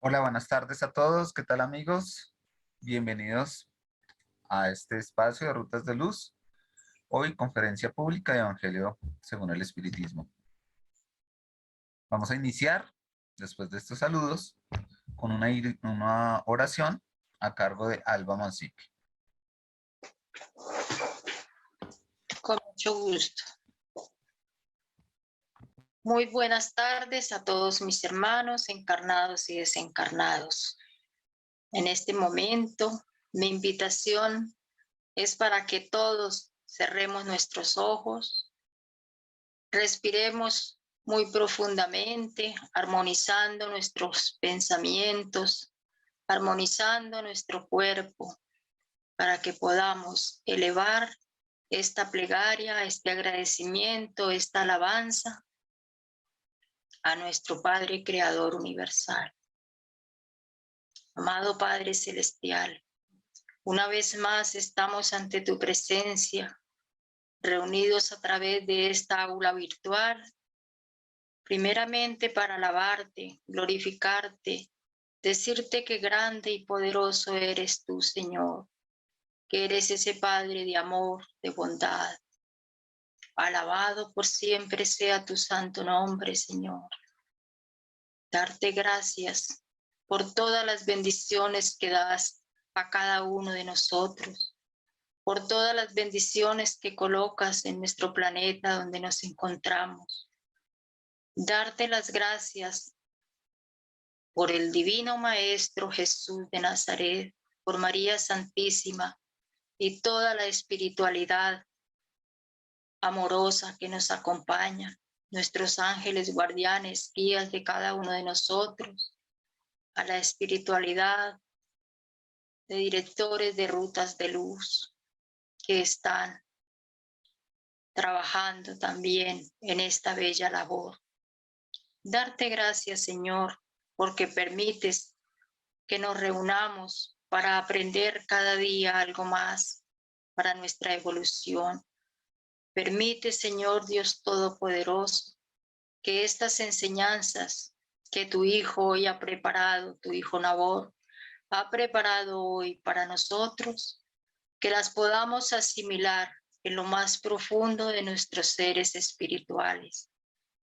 Hola, buenas tardes a todos. ¿Qué tal, amigos? Bienvenidos a este espacio de Rutas de Luz. Hoy, conferencia pública de Evangelio según el Espiritismo. Vamos a iniciar, después de estos saludos, con una oración a cargo de Alba Mancipi. Con mucho gusto. Muy buenas tardes a todos mis hermanos encarnados y desencarnados. En este momento, mi invitación es para que todos cerremos nuestros ojos, respiremos muy profundamente, armonizando nuestros pensamientos, armonizando nuestro cuerpo, para que podamos elevar esta plegaria, este agradecimiento, esta alabanza a nuestro Padre Creador Universal. Amado Padre Celestial, una vez más estamos ante tu presencia, reunidos a través de esta aula virtual, primeramente para alabarte, glorificarte, decirte que grande y poderoso eres tú, Señor, que eres ese Padre de amor, de bondad. Alabado por siempre sea tu santo nombre, Señor. Darte gracias por todas las bendiciones que das a cada uno de nosotros, por todas las bendiciones que colocas en nuestro planeta donde nos encontramos. Darte las gracias por el Divino Maestro Jesús de Nazaret, por María Santísima y toda la espiritualidad amorosa que nos acompaña, nuestros ángeles guardianes, guías de cada uno de nosotros, a la espiritualidad de directores de rutas de luz que están trabajando también en esta bella labor. Darte gracias, Señor, porque permites que nos reunamos para aprender cada día algo más para nuestra evolución. Permite, Señor Dios Todopoderoso, que estas enseñanzas que tu Hijo hoy ha preparado, tu Hijo Nabor, ha preparado hoy para nosotros, que las podamos asimilar en lo más profundo de nuestros seres espirituales.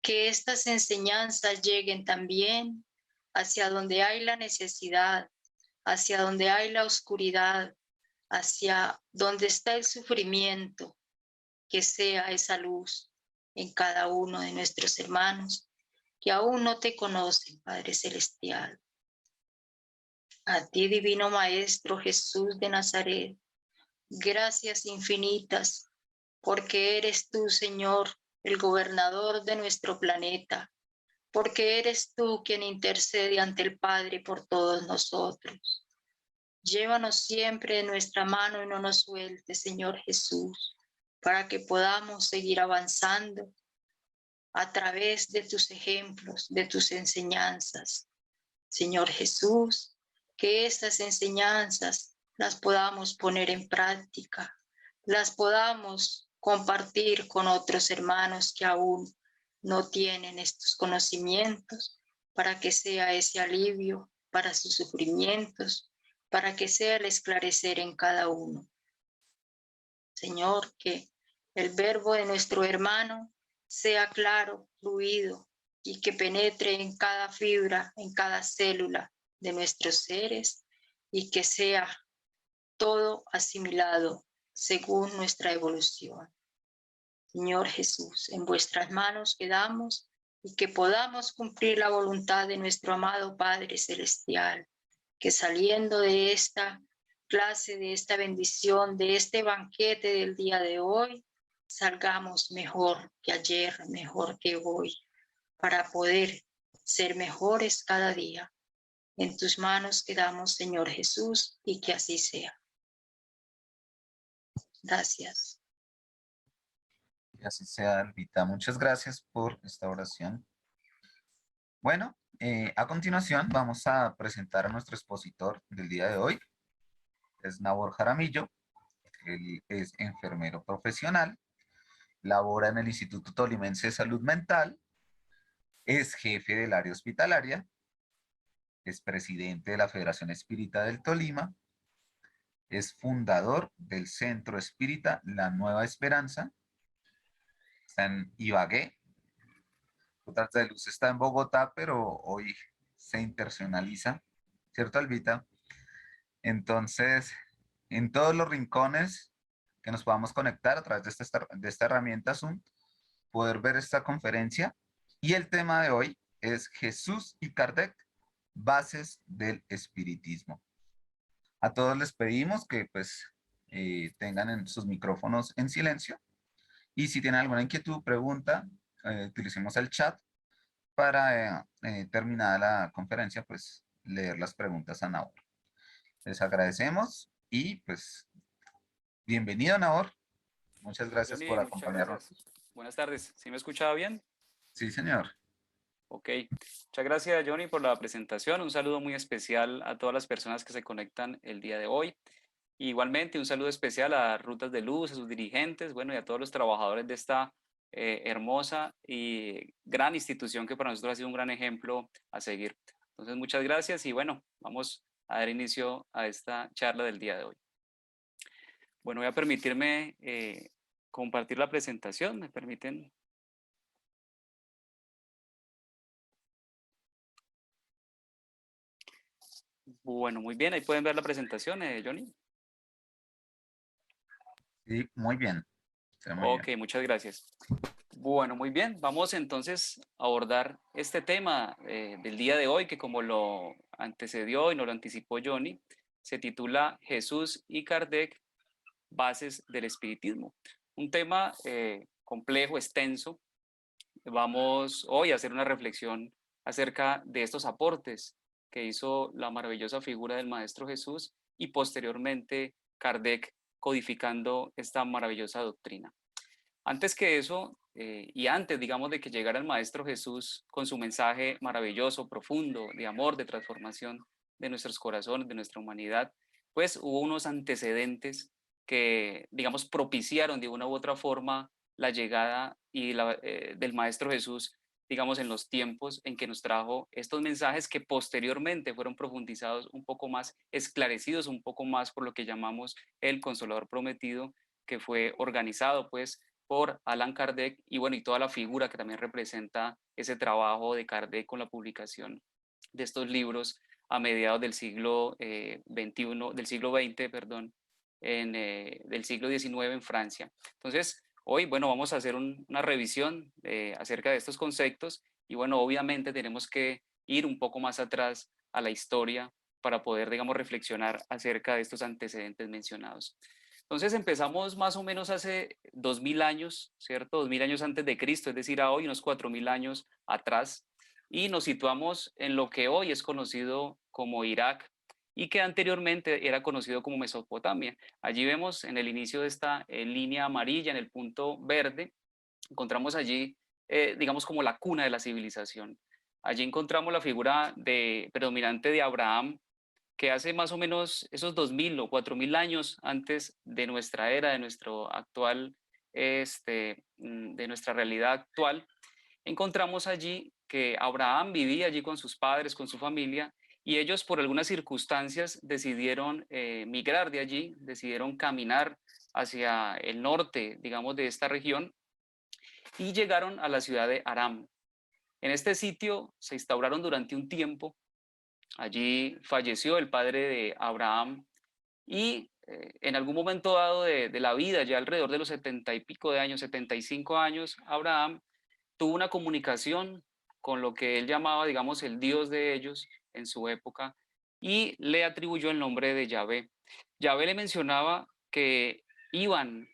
Que estas enseñanzas lleguen también hacia donde hay la necesidad, hacia donde hay la oscuridad, hacia donde está el sufrimiento, que sea esa luz en cada uno de nuestros hermanos que aún no te conocen, Padre Celestial. A ti, Divino Maestro Jesús de Nazaret, gracias infinitas, porque eres tú, Señor, el gobernador de nuestro planeta, porque eres tú quien intercede ante el Padre por todos nosotros. Llévanos siempre de nuestra mano y no nos sueltes, Señor Jesús, para que podamos seguir avanzando a través de tus ejemplos, de tus enseñanzas. Señor Jesús, que estas enseñanzas las podamos poner en práctica, las podamos compartir con otros hermanos que aún no tienen estos conocimientos, para que sea ese alivio para sus sufrimientos, para que sea el esclarecer en cada uno. Señor, que el verbo de nuestro hermano sea claro, fluido, y que penetre en cada fibra, en cada célula de nuestros seres, y que sea todo asimilado según nuestra evolución. Señor Jesús, en vuestras manos quedamos, y que podamos cumplir la voluntad de nuestro amado Padre Celestial, que saliendo de esta clase, de esta bendición, de este banquete del día de hoy, salgamos mejor que ayer, mejor que hoy, para poder ser mejores cada día. En tus manos quedamos, Señor Jesús, y que así sea. Gracias. Y así sea, Albita. Muchas gracias por esta oración. Bueno, a continuación vamos a presentar a nuestro expositor del día de hoy. Es Nabor Jaramillo. Él es enfermero profesional, labora en el Instituto Tolimense de Salud Mental, es jefe del área hospitalaria es presidente de la Federación Espírita del Tolima, es fundador del Centro Espírita La Nueva Esperanza, está en Ibagué. Rutas de Luz está en Bogotá, pero hoy se internacionaliza, ¿cierto, Albita? Entonces, en todos los rincones que nos podamos conectar a través de esta herramienta Zoom, poder ver esta conferencia. Y el tema de hoy es Jesús y Kardec, bases del espiritismo. A todos les pedimos que pues tengan en sus micrófonos en silencio y si tienen alguna inquietud, pregunta, utilicemos el chat para terminada la conferencia, pues leer las preguntas a Nahor. Les agradecemos y pues bienvenido Nahor. Muchas gracias por Johnny, muchas acompañarnos. gracias. Buenas tardes. ¿Sí me escuchaba bien? Sí, señor. Ok. Muchas gracias, Johnny, por la presentación. Un saludo muy especial a todas las personas que se conectan el día de hoy. Igualmente, un saludo especial a Rutas de Luz, a sus dirigentes, bueno, y a todos los trabajadores de esta hermosa y gran institución que para nosotros ha sido un gran ejemplo a seguir. Entonces, muchas gracias y bueno, vamos a dar inicio a esta charla del día de hoy. Bueno, voy a permitirme compartir la presentación. ¿Me permiten? Bueno, muy bien. Ahí pueden ver la presentación, Johnny. Sí, muy bien. Muy Ok, bien. muchas gracias. Bueno, muy bien. Vamos entonces a abordar este tema del día de hoy, que como lo antecedió y nos lo anticipó Johnny, se titula Jesús y Kardec, bases del espiritismo. Un tema complejo, extenso. Vamos hoy a hacer una reflexión acerca de estos aportes que hizo la maravillosa figura del Maestro Jesús y posteriormente Kardec codificando esta maravillosa doctrina. Antes que eso, y antes, digamos, de que llegara el Maestro Jesús con su mensaje maravilloso, profundo, de amor, de transformación de nuestros corazones, de nuestra humanidad, pues hubo unos antecedentes que, digamos, propiciaron de una u otra forma la llegada del Maestro Jesús, digamos, en los tiempos en que nos trajo estos mensajes que posteriormente fueron profundizados un poco más, esclarecidos un poco más por lo que llamamos el Consolador Prometido, que fue organizado, pues, por Allan Kardec y bueno, y toda la figura que también representa ese trabajo de Kardec con la publicación de estos libros a mediados del siglo XXI, del siglo XX, perdón, del siglo XIX en Francia. Entonces, hoy, bueno, vamos a hacer una revisión acerca de estos conceptos y bueno, obviamente tenemos que ir un poco más atrás a la historia para poder, digamos, reflexionar acerca de estos antecedentes mencionados. Entonces empezamos más o menos hace 2000 años, ¿cierto? 2000 años antes de Cristo, es decir, a hoy unos 4000 años atrás, y nos situamos en lo que hoy es conocido como Irak y que anteriormente era conocido como Mesopotamia. Allí vemos en el inicio de esta línea amarilla, en el punto verde, encontramos allí, digamos, como la cuna de la civilización. Allí encontramos la figura predominante de Abraham, que hace más o menos esos 2000 o 4000 años antes de nuestra era, de nuestro actual, de nuestra realidad actual, encontramos allí que Abraham vivía allí con sus padres, con su familia, y ellos por algunas circunstancias decidieron migrar de allí, decidieron caminar hacia el norte, digamos, de esta región, y llegaron a la ciudad de Aram. En este sitio se instauraron durante un tiempo. Allí falleció el padre de Abraham y en algún momento dado de la vida, ya alrededor de los 70 y pico de años, 75 años, Abraham tuvo una comunicación con lo que él llamaba, digamos, el Dios de ellos en su época y le atribuyó el nombre de Yahvé. Yahvé le mencionaba que iban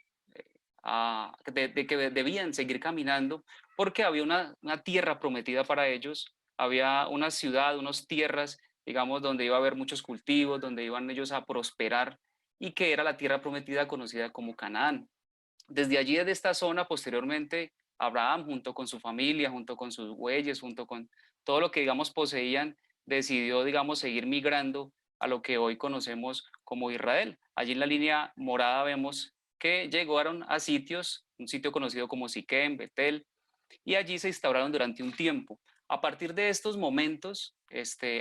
de que debían seguir caminando porque había una tierra prometida para ellos, había una ciudad, unas tierras, digamos, donde iba a haber muchos cultivos, donde iban ellos a prosperar y que era la tierra prometida conocida como Canaán. Desde allí, desde esta zona, posteriormente, Abraham, junto con su familia, junto con sus bueyes, junto con todo lo que, digamos, poseían, decidió, digamos, seguir migrando a lo que hoy conocemos como Israel. Allí en la línea morada vemos que llegaron a sitios, un sitio conocido como Siquem, Betel, y allí se instauraron durante un tiempo. A partir de estos momentos,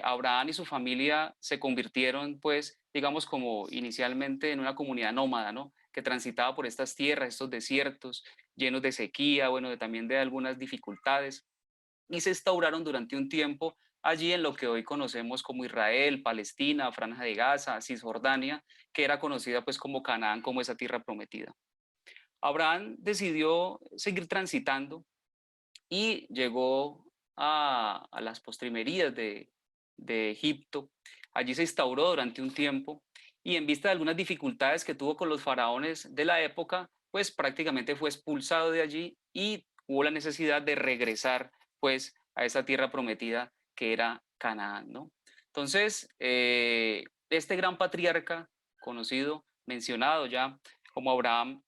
Abraham y su familia se convirtieron, pues, digamos, como inicialmente en una comunidad nómada, ¿no? Que transitaba por estas tierras, estos desiertos, llenos de sequía, bueno, también de algunas dificultades, y se instauraron durante un tiempo allí en lo que hoy conocemos como Israel, Palestina, Franja de Gaza, Cisjordania, que era conocida pues como Canaán, como esa tierra prometida. Abraham decidió seguir transitando y llegó a las postrimerías de Egipto. Allí se instauró durante un tiempo y en vista de algunas dificultades que tuvo con los faraones de la época, pues prácticamente fue expulsado de allí y hubo la necesidad de regresar pues a esa tierra prometida que era Canaán, ¿no? Entonces, este gran patriarca conocido, mencionado ya como Abraham,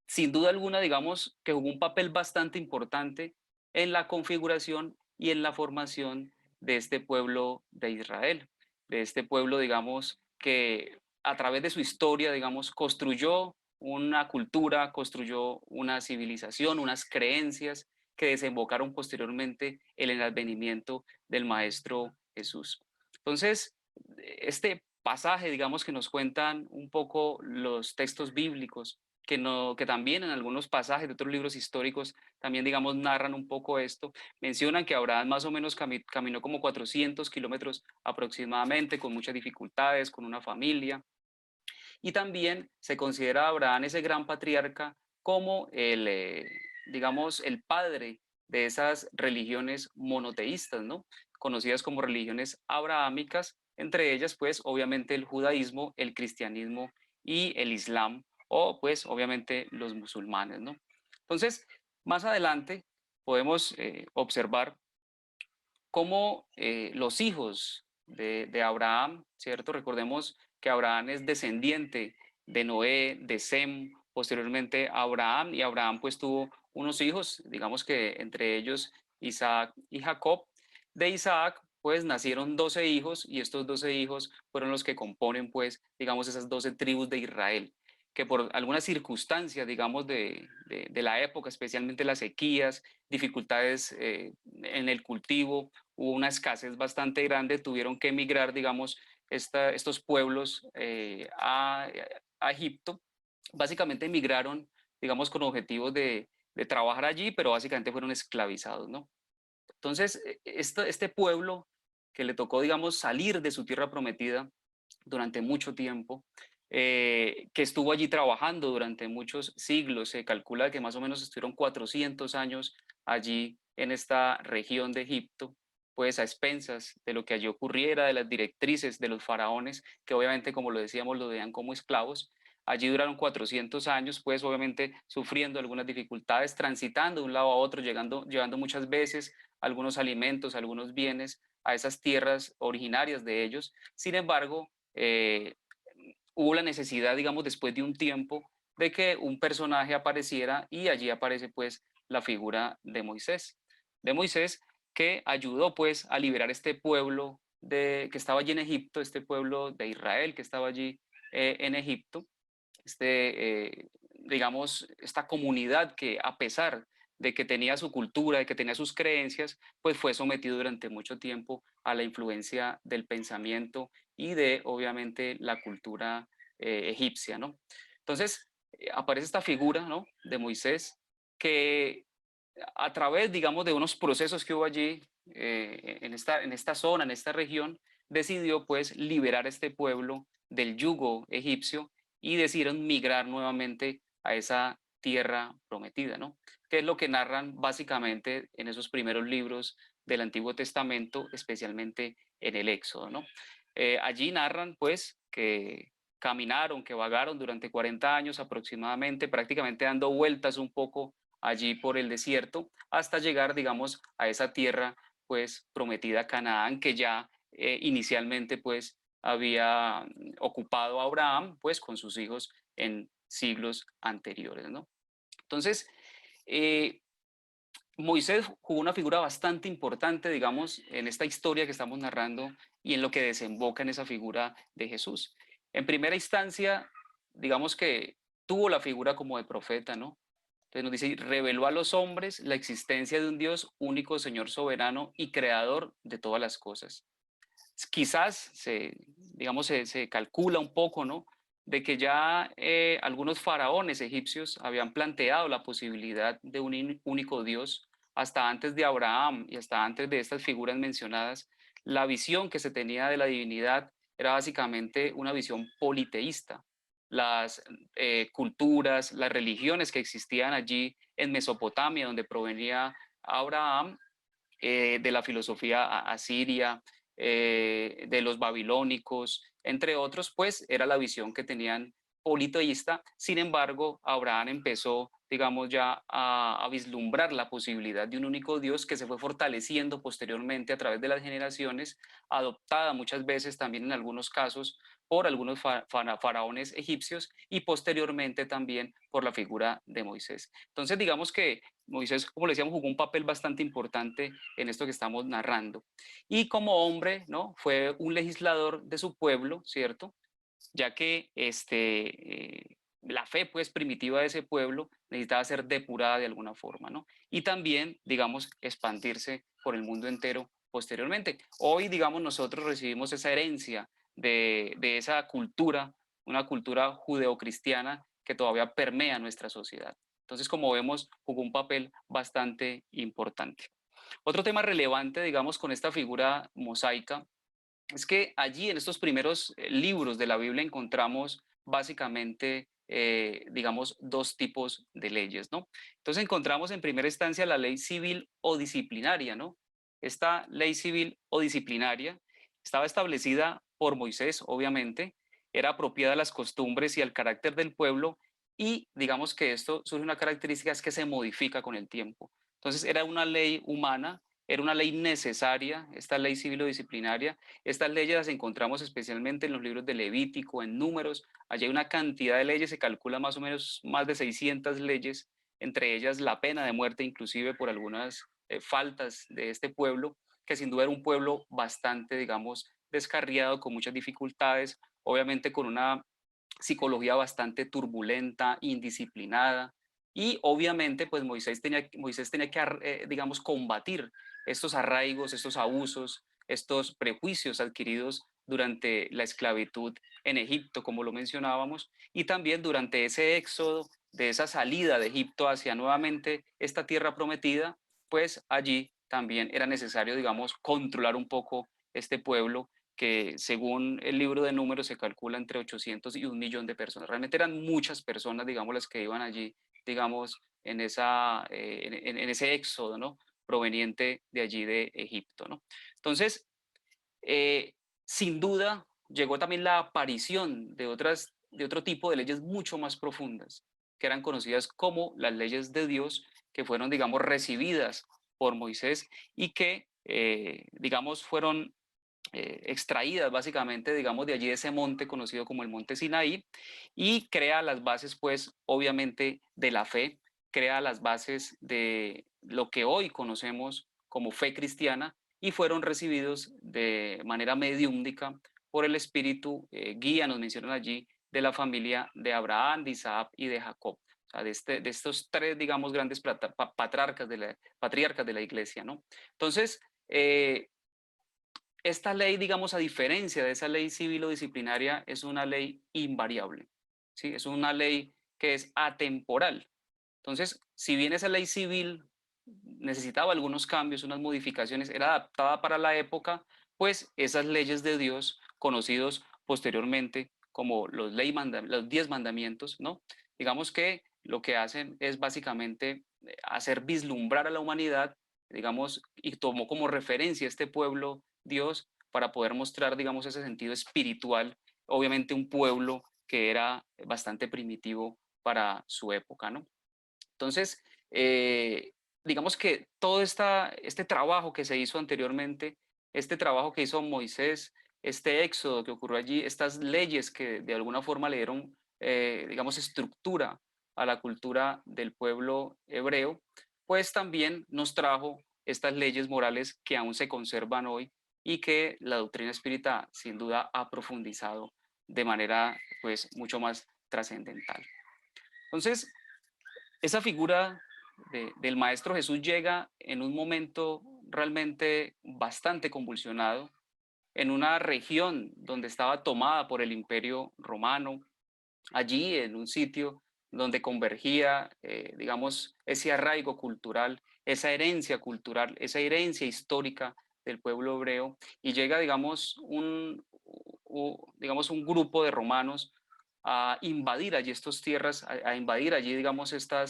sin duda alguna, digamos que jugó un papel bastante importante en la configuración y en la formación de este pueblo de Israel, de este pueblo, digamos, que a través de su historia, digamos, construyó una cultura, construyó una civilización, unas creencias que desembocaron posteriormente en el advenimiento del Maestro Jesús. Entonces, este pasaje, digamos, que nos cuentan un poco los textos bíblicos, que también en algunos pasajes de otros libros históricos también, digamos, narran un poco esto. Mencionan que Abraham más o menos caminó como 400 kilómetros aproximadamente, con muchas dificultades, con una familia. Y también se considera a Abraham, ese gran patriarca, como digamos, el padre de esas religiones monoteístas, ¿no? Conocidas como religiones abrahámicas, entre ellas, pues, obviamente el judaísmo, el cristianismo y el islam, o pues, obviamente, los musulmanes, ¿no? Entonces, más adelante podemos observar cómo los hijos de Abraham, ¿cierto? Recordemos que Abraham es descendiente de Noé, de Sem, posteriormente Abraham, y Abraham pues tuvo unos hijos, digamos que entre ellos Isaac y Jacob. De Isaac pues nacieron 12 hijos y estos 12 hijos fueron los que componen pues digamos esas 12 tribus de Israel, que por algunas circunstancias digamos de la época, especialmente las sequías, dificultades en el cultivo, hubo una escasez bastante grande, tuvieron que emigrar, digamos, estos pueblos a Egipto. Básicamente emigraron, digamos, con objetivos de trabajar allí, pero básicamente fueron esclavizados, ¿no? Entonces, este pueblo que le tocó, digamos, salir de su tierra prometida durante mucho tiempo, que estuvo allí trabajando durante muchos siglos, se calcula que más o menos estuvieron 400 años allí en esta región de Egipto, pues a expensas de lo que allí ocurriera, de las directrices de los faraones, que obviamente, como lo decíamos, lo veían como esclavos. Allí duraron 400 años, pues obviamente sufriendo algunas dificultades, transitando de un lado a otro, llevando muchas veces algunos alimentos, algunos bienes a esas tierras originarias de ellos. Sin embargo, hubo la necesidad, digamos, después de un tiempo, de que un personaje apareciera y allí aparece pues la figura de Moisés que ayudó pues a liberar este pueblo que estaba allí en Egipto, este pueblo de Israel que estaba allí en Egipto, digamos, esta comunidad que a pesar de que tenía su cultura, de que tenía sus creencias, pues fue sometido durante mucho tiempo a la influencia del pensamiento y de, obviamente, la cultura egipcia, ¿no? Entonces, aparece esta figura, ¿no? De Moisés, que a través, digamos, de unos procesos que hubo allí, en esta zona, en esta región, decidió, pues, liberar a este pueblo del yugo egipcio y decidieron migrar nuevamente a esa tierra prometida, ¿no? Que es lo que narran básicamente en esos primeros libros del Antiguo Testamento, especialmente en el Éxodo, ¿no? Allí narran, pues, que caminaron, que vagaron durante 40 años aproximadamente, prácticamente dando vueltas un poco allí por el desierto, hasta llegar, digamos, a esa tierra, pues, prometida Canaán, que ya inicialmente, pues, había ocupado a Abraham, pues, con sus hijos en siglos anteriores, ¿no? Entonces, eh, Moisés jugó una figura bastante importante, digamos, en esta historia que estamos narrando y en lo que desemboca en esa figura de Jesús. En primera instancia, digamos que tuvo la figura como de profeta, ¿no? Entonces nos dice, "Y reveló a los hombres la existencia de un Dios único, Señor soberano y creador de todas las cosas". Quizás digamos, se calcula un poco, ¿no? De que ya algunos faraones egipcios habían planteado la posibilidad de un único Dios hasta antes de Abraham y hasta antes de estas figuras mencionadas. La visión que se tenía de la divinidad era básicamente una visión politeísta. Las culturas, las religiones que existían allí en Mesopotamia, donde provenía Abraham, de la filosofía asiria, de los babilónicos, entre otros, pues era la visión que tenían politeísta. Sin embargo, Abraham empezó, digamos, ya a vislumbrar la posibilidad de un único Dios que se fue fortaleciendo posteriormente a través de las generaciones, adoptada muchas veces también en algunos casos por algunos faraones egipcios y posteriormente también por la figura de Moisés. Entonces, digamos que Moisés, como le decíamos, jugó un papel bastante importante en esto que estamos narrando. Y como hombre, ¿no? Fue un legislador de su pueblo, ¿cierto? Ya que la fe pues primitiva de ese pueblo necesitaba ser depurada de alguna forma, ¿no? Y también, digamos, expandirse por el mundo entero posteriormente. Hoy, digamos, nosotros recibimos esa herencia de esa cultura, una cultura judeocristiana que todavía permea nuestra sociedad. Entonces, como vemos, jugó un papel bastante importante. Otro tema relevante, digamos, con esta figura mosaica es que allí en estos primeros libros de la Biblia encontramos básicamente, digamos, dos tipos de leyes, ¿no? Entonces encontramos en primera instancia la ley civil o disciplinaria, ¿no? Esta ley civil o disciplinaria estaba establecida por Moisés, obviamente, era apropiada a las costumbres y al carácter del pueblo y digamos que esto surge una característica es que se modifica con el tiempo. Entonces era una ley humana, era una ley necesaria, esta ley civil o disciplinaria. Estas leyes las encontramos especialmente en los libros de Levítico, en Números. Allí hay una cantidad de leyes, se calcula más o menos más de 600 leyes, entre ellas la pena de muerte inclusive por algunas faltas de este pueblo, que sin duda era un pueblo bastante, digamos, descarriado, con muchas dificultades, obviamente con una psicología bastante turbulenta, indisciplinada, y obviamente pues Moisés tenía que, digamos, combatir estos arraigos, estos abusos, estos prejuicios adquiridos durante la esclavitud en Egipto, como lo mencionábamos, y también durante ese éxodo, de esa salida de Egipto hacia nuevamente esta tierra prometida, pues allí también era necesario, digamos, controlar un poco este pueblo que según el libro de Números se calcula entre 800 y 1 millón de personas. Realmente eran muchas personas, digamos, las que iban allí, digamos, en ese éxodo, ¿no? Proveniente de allí de Egipto, ¿no? Entonces, eh, sin duda, llegó también la aparición de otro tipo de leyes mucho más profundas, que eran conocidas como las leyes de Dios, que fueron, digamos, recibidas por Moisés y que, digamos, fueron extraídas básicamente, digamos, de allí de ese monte conocido como el monte Sinaí, y crea las bases, pues, obviamente, de la fe, crea las bases de lo que hoy conocemos como fe cristiana, y fueron recibidos de manera mediúmnica por el espíritu guía, nos mencionan allí, de la familia de Abraham, de Isaac y de Jacob. O sea, de estos tres, digamos, grandes patriarcas de la iglesia, ¿no? Entonces, esta ley, digamos, a diferencia de esa ley civil o disciplinaria, es una ley invariable, ¿sí? Es una ley que es atemporal. Entonces, si bien esa ley civil necesitaba algunos cambios, unas modificaciones, era adaptada para la época, pues esas leyes de Dios, conocidos posteriormente como los 10 mandamientos, ¿no? Digamos que lo que hacen es básicamente hacer vislumbrar a la humanidad, digamos, y tomó como referencia este pueblo Dios para poder mostrar, digamos, ese sentido espiritual, obviamente un pueblo que era bastante primitivo para su época, ¿no? Entonces, digamos que todo este trabajo que se hizo anteriormente, este trabajo que hizo Moisés, este éxodo que ocurrió allí, estas leyes que de alguna forma le dieron, digamos, estructura a la cultura del pueblo hebreo, pues también nos trajo estas leyes morales que aún se conservan hoy y que la doctrina espírita sin duda ha profundizado de manera pues mucho más trascendental. Entonces, esa figura del Maestro Jesús llega en un momento realmente bastante convulsionado, en una región donde estaba tomada por el Imperio Romano, allí en un sitio donde convergía, digamos, ese arraigo cultural, esa herencia histórica del pueblo hebreo, y llega, digamos, digamos, un grupo de romanos a invadir allí estas tierras, a invadir allí, digamos, esta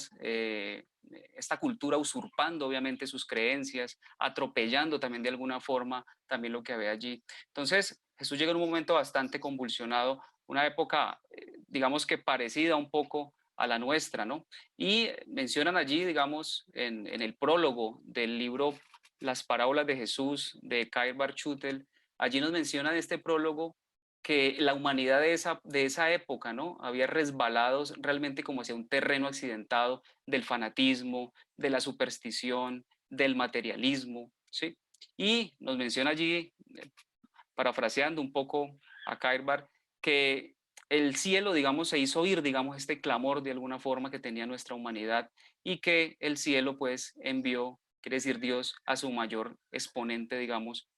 cultura, usurpando obviamente sus creencias, atropellando también de alguna forma también lo que había allí. Entonces, Jesús llega en un momento bastante convulsionado, una época, digamos que parecida un poco a la nuestra, ¿no? Y mencionan allí, digamos, en el prólogo del libro Las parábolas de Jesús, de Cair Barchutel, allí nos mencionan este prólogo que la humanidad de esa época, ¿no? Había resbalado realmente como hacia un terreno accidentado del fanatismo, de la superstición, del materialismo, ¿sí? Y nos menciona allí, parafraseando un poco a Cairbar, que el cielo, digamos, se hizo oír, digamos, este clamor de alguna forma que tenía nuestra humanidad y que el cielo, pues, envió, quiere decir Dios, a su mayor exponente, digamos,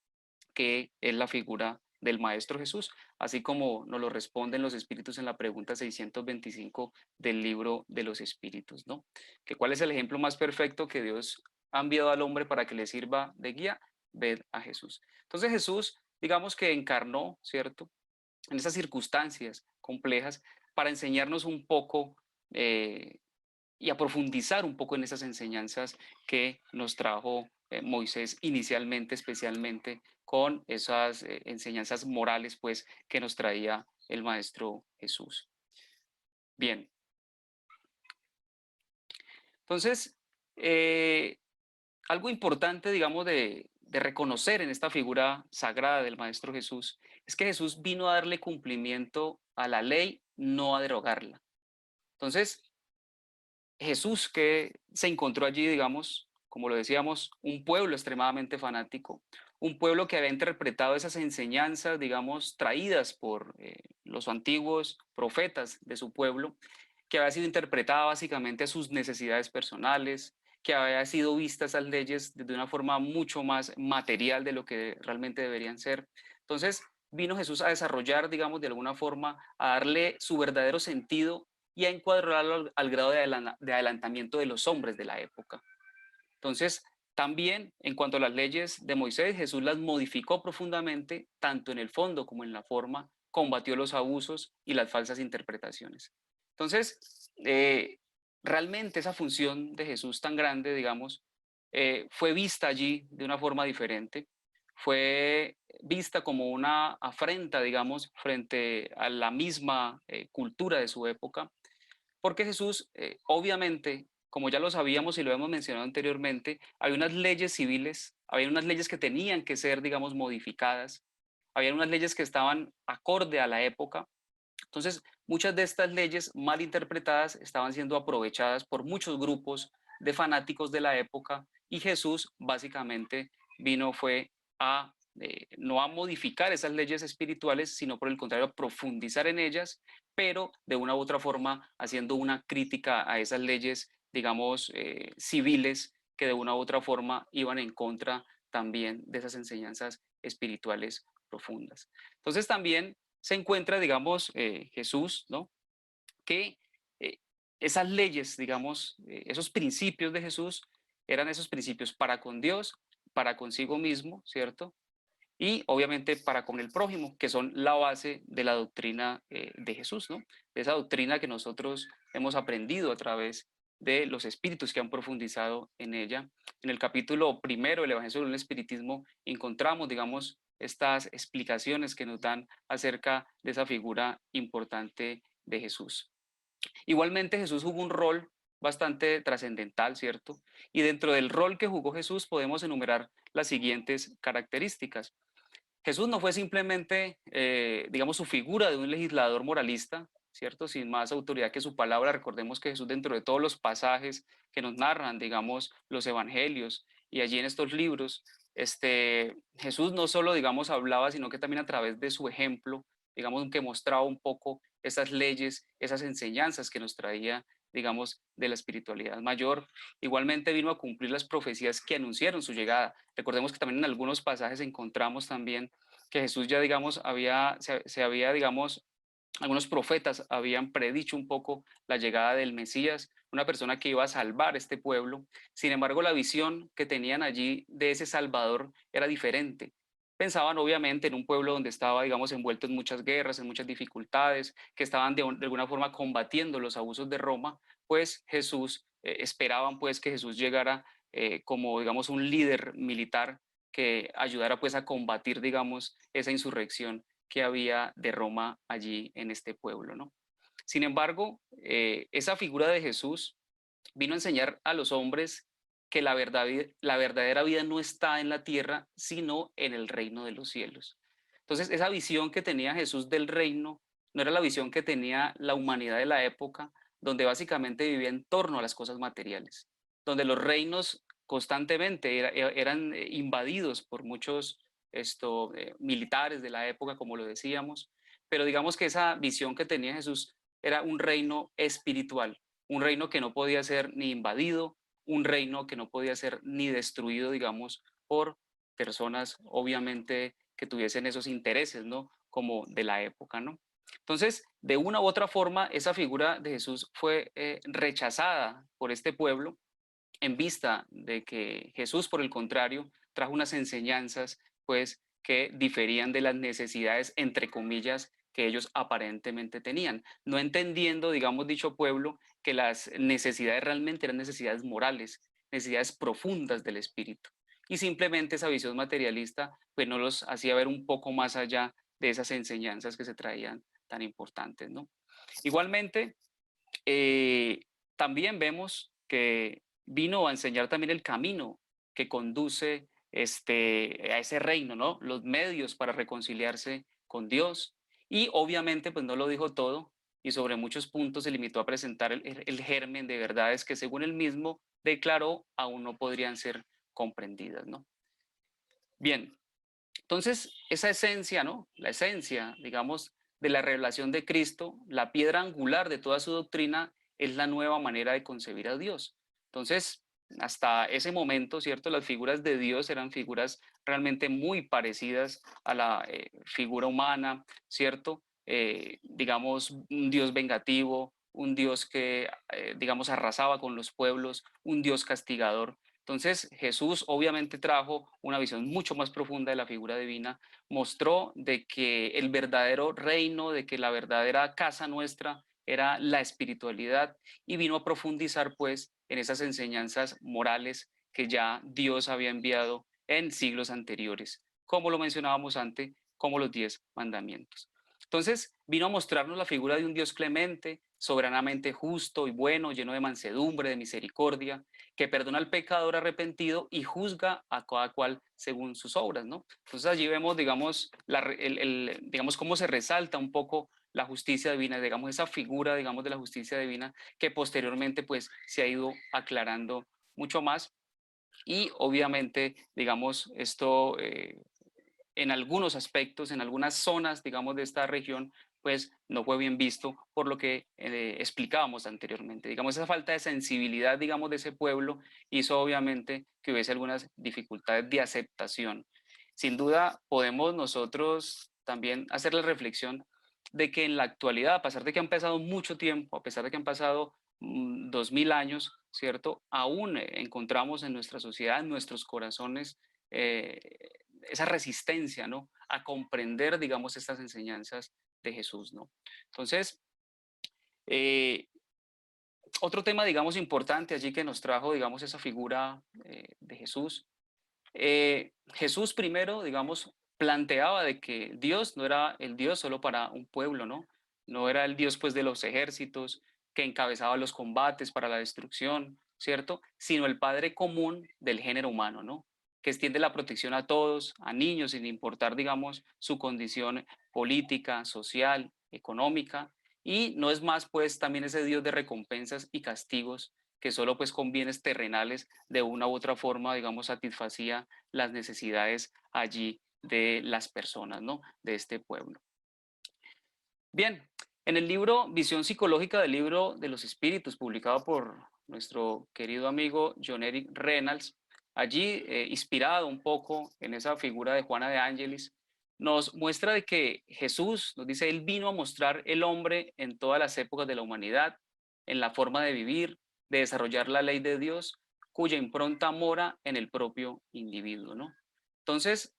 que es la figura del Maestro Jesús, así como nos lo responden los espíritus en la pregunta 625 del libro de los espíritus, ¿no? Que cuál es el ejemplo más perfecto que Dios ha enviado al hombre para que le sirva de guía, ved a Jesús. Entonces Jesús, digamos que encarnó, ¿cierto? En esas circunstancias complejas para enseñarnos un poco y a profundizar un poco en esas enseñanzas que nos trajo Moisés inicialmente, especialmente con esas enseñanzas morales, pues, que nos traía el Maestro Jesús. Bien. Entonces, algo importante, digamos, de reconocer en esta figura sagrada del Maestro Jesús es que Jesús vino a darle cumplimiento a la ley, no a derogarla. Entonces, Jesús que se encontró allí, digamos, como lo decíamos, un pueblo extremadamente fanático, un pueblo que había interpretado esas enseñanzas, digamos, traídas por los antiguos profetas de su pueblo, que había sido interpretada básicamente a sus necesidades personales, que había sido vista esas leyes de una forma mucho más material de lo que realmente deberían ser. Entonces, vino Jesús a desarrollar, digamos, de alguna forma, a darle su verdadero sentido y a encuadrarlo al grado de adelantamiento de los hombres de la época. Entonces, también en cuanto a las leyes de Moisés, Jesús las modificó profundamente, tanto en el fondo como en la forma, combatió los abusos y las falsas interpretaciones. Entonces, realmente esa función de Jesús tan grande, digamos, fue vista allí de una forma diferente, fue vista como una afrenta, digamos, frente a la misma cultura de su época, porque Jesús, obviamente, como ya lo sabíamos y lo hemos mencionado anteriormente, hay unas leyes civiles, había unas leyes que tenían que ser, digamos, modificadas, había unas leyes que estaban acorde a la época. Entonces, muchas de estas leyes mal interpretadas estaban siendo aprovechadas por muchos grupos de fanáticos de la época y Jesús básicamente vino fue a no a modificar esas leyes espirituales, sino por el contrario a profundizar en ellas, pero de una u otra forma haciendo una crítica a esas leyes, digamos, civiles que de una u otra forma iban en contra también de esas enseñanzas espirituales profundas. Entonces también se encuentra, digamos, Jesús, ¿no? Que eh, esas leyes, digamos, esos principios de Jesús eran esos principios para con Dios, para consigo mismo, ¿cierto? Y obviamente para con el prójimo, que son la base de la doctrina de Jesús, ¿no? De esa doctrina que nosotros hemos aprendido a través de los espíritus que han profundizado en ella. En el capítulo primero del Evangelio del Espiritismo encontramos, digamos, estas explicaciones que nos dan acerca de esa figura importante de Jesús. Igualmente Jesús jugó un rol bastante trascendental, ¿cierto? Y dentro del rol que jugó Jesús podemos enumerar las siguientes características. Jesús no fue simplemente, digamos, su figura de un legislador moralista, ¿cierto? Sin más autoridad que su palabra. Recordemos que Jesús dentro de todos los pasajes que nos narran, digamos, los evangelios y allí en estos libros, Jesús no solo, digamos, hablaba, sino que también a través de su ejemplo, digamos, que mostraba un poco esas leyes, esas enseñanzas que nos traía digamos, de la espiritualidad mayor. Igualmente vino a cumplir las profecías que anunciaron su llegada. Recordemos que también en algunos pasajes encontramos también que Jesús ya, digamos, se había, digamos, algunos profetas habían predicho un poco la llegada del Mesías, una persona que iba a salvar este pueblo. Sin embargo, la visión que tenían allí de ese Salvador era diferente. Pensaban obviamente en un pueblo donde estaba, digamos, envuelto en muchas guerras, en muchas dificultades, que estaban de alguna forma combatiendo los abusos de Roma, pues Jesús, esperaban pues que Jesús llegara como, digamos, un líder militar que ayudara pues a combatir, digamos, esa insurrección que había de Roma allí en este pueblo, ¿no? Sin embargo, esa figura de Jesús vino a enseñar a los hombres que la verdadera vida no está en la tierra, sino en el reino de los cielos. Entonces, esa visión que tenía Jesús del reino no era la visión que tenía la humanidad de la época, donde básicamente vivía en torno a las cosas materiales, donde los reinos constantemente eran invadidos por muchos militares de la época, como lo decíamos, pero digamos que esa visión que tenía Jesús era un reino espiritual, un reino que no podía ser ni invadido, un reino que no podía ser ni destruido, digamos, por personas obviamente que tuviesen esos intereses, ¿no? Como de la época, ¿no? Entonces, de una u otra forma, esa figura de Jesús fue rechazada por este pueblo en vista de que Jesús, por el contrario, trajo unas enseñanzas, pues, que diferían de las necesidades, entre comillas, que ellos aparentemente tenían, no entendiendo, digamos, dicho pueblo, que las necesidades realmente eran necesidades morales, necesidades profundas del espíritu. Y simplemente esa visión materialista, pues, no los hacía ver un poco más allá de esas enseñanzas que se traían tan importantes, ¿no? Igualmente, eh, también vemos que vino a enseñar también el camino que conduce a ese reino, ¿no? Los medios para reconciliarse con Dios. Y obviamente, pues no lo dijo todo y sobre muchos puntos se limitó a presentar el germen de verdades que según él mismo declaró aún no podrían ser comprendidas, ¿no? Bien, entonces esa esencia, ¿no? La esencia, digamos, de la revelación de Cristo, la piedra angular de toda su doctrina, es la nueva manera de concebir a Dios. Entonces, hasta ese momento, ¿cierto? Las figuras de Dios eran figuras realmente muy parecidas a la figura humana, ¿cierto? Digamos, un Dios vengativo, un Dios que, digamos, arrasaba con los pueblos, un Dios castigador. Entonces Jesús obviamente trajo una visión mucho más profunda de la figura divina, mostró de que el verdadero reino, de que la verdadera casa nuestra era la espiritualidad y vino a profundizar pues en esas enseñanzas morales que ya Dios había enviado en siglos anteriores, como lo mencionábamos antes, como los 10 mandamientos. Entonces vino a mostrarnos la figura de un Dios clemente, soberanamente justo y bueno, lleno de mansedumbre, de misericordia, que perdona al pecador arrepentido y juzga a cada cual según sus obras, ¿no? Entonces allí vemos, digamos, digamos cómo se resalta un poco la justicia divina, digamos, esa figura, digamos, de la justicia divina que posteriormente, pues, se ha ido aclarando mucho más y obviamente, digamos, esto en algunos aspectos, en algunas zonas, digamos, de esta región, pues no fue bien visto por lo que explicábamos anteriormente. Digamos, esa falta de sensibilidad, digamos, de ese pueblo hizo obviamente que hubiese algunas dificultades de aceptación. Sin duda, podemos nosotros también hacer la reflexión de que en la actualidad, a pesar de que han pasado mucho tiempo, a pesar de que han pasado 2000 años, ¿cierto? Aún encontramos en nuestra sociedad, en nuestros corazones, eh, esa resistencia, ¿no? A comprender, digamos, estas enseñanzas de Jesús, ¿no? Entonces, eh, otro tema, digamos, importante allí que nos trajo, digamos, esa figura de Jesús. Jesús primero, digamos, planteaba de que Dios no era el Dios solo para un pueblo, ¿no? No era el Dios, pues, de los ejércitos que encabezaba los combates para la destrucción, ¿cierto? Sino el Padre común del género humano, ¿no? Que extiende la protección a todos, a niños, sin importar, digamos, su condición política, social, económica, y no es más, pues, también ese Dios de recompensas y castigos que solo, pues, con bienes terrenales, de una u otra forma, digamos, satisfacía las necesidades allí de las personas, ¿no? De este pueblo. Bien, En el libro Visión Psicológica del Libro de los Espíritus, publicado por nuestro querido amigo John Eric Reynolds, allí, inspirado un poco en esa figura de Juana de Ángelis, nos muestra de que Jesús, nos dice, él vino a mostrar el hombre en todas las épocas de la humanidad, en la forma de vivir, de desarrollar la ley de Dios, cuya impronta mora en el propio individuo, ¿no? Entonces,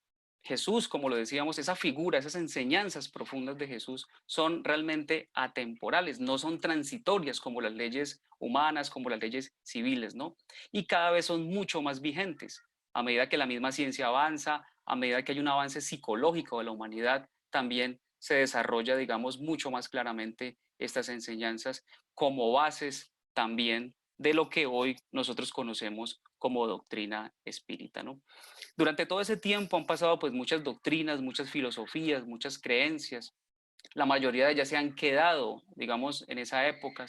Jesús, como lo decíamos, esa figura, esas enseñanzas profundas de Jesús son realmente atemporales, no son transitorias como las leyes humanas, como las leyes civiles, ¿no? Y cada vez son mucho más vigentes. A medida que la misma ciencia avanza, a medida que hay un avance psicológico de la humanidad, también se desarrolla, digamos, mucho más claramente estas enseñanzas como bases también de lo que hoy nosotros conocemos como doctrina espírita, ¿no? Durante todo ese tiempo han pasado pues muchas doctrinas, muchas filosofías, muchas creencias. La mayoría de ellas se han quedado, digamos, en esa época.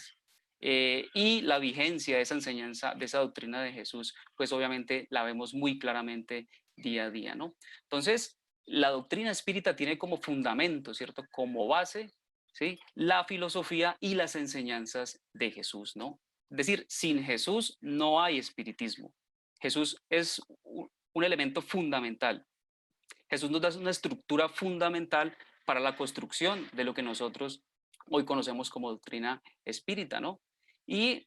Y la vigencia de esa enseñanza, de esa doctrina de Jesús, pues obviamente la vemos muy claramente día a día, ¿no? Entonces, la doctrina espírita tiene como fundamento, ¿cierto? Como base, ¿sí? La filosofía y las enseñanzas de Jesús, ¿no? Es decir, sin Jesús no hay espiritismo. Jesús es un elemento fundamental. Jesús nos da una estructura fundamental para la construcción de lo que nosotros hoy conocemos como doctrina espírita, ¿no? Y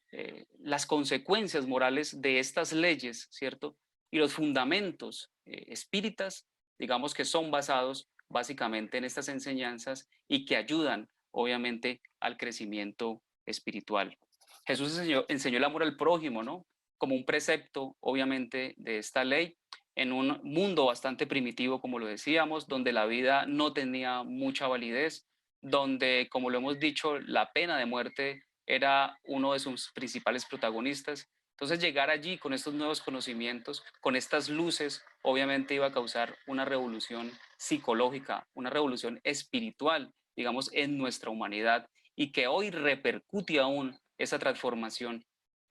las consecuencias morales de estas leyes, ¿cierto? Y los fundamentos espíritas, digamos que son basados básicamente en estas enseñanzas y que ayudan, obviamente, al crecimiento espiritual. Jesús enseñó el amor al prójimo, ¿no? Como un precepto, obviamente, de esta ley en un mundo bastante primitivo, como lo decíamos, donde la vida no tenía mucha validez, donde, como lo hemos dicho, la pena de muerte era uno de sus principales protagonistas. Entonces, llegar allí con estos nuevos conocimientos, con estas luces, obviamente iba a causar una revolución psicológica, una revolución espiritual, digamos, en nuestra humanidad, y que hoy repercute aún esa transformación,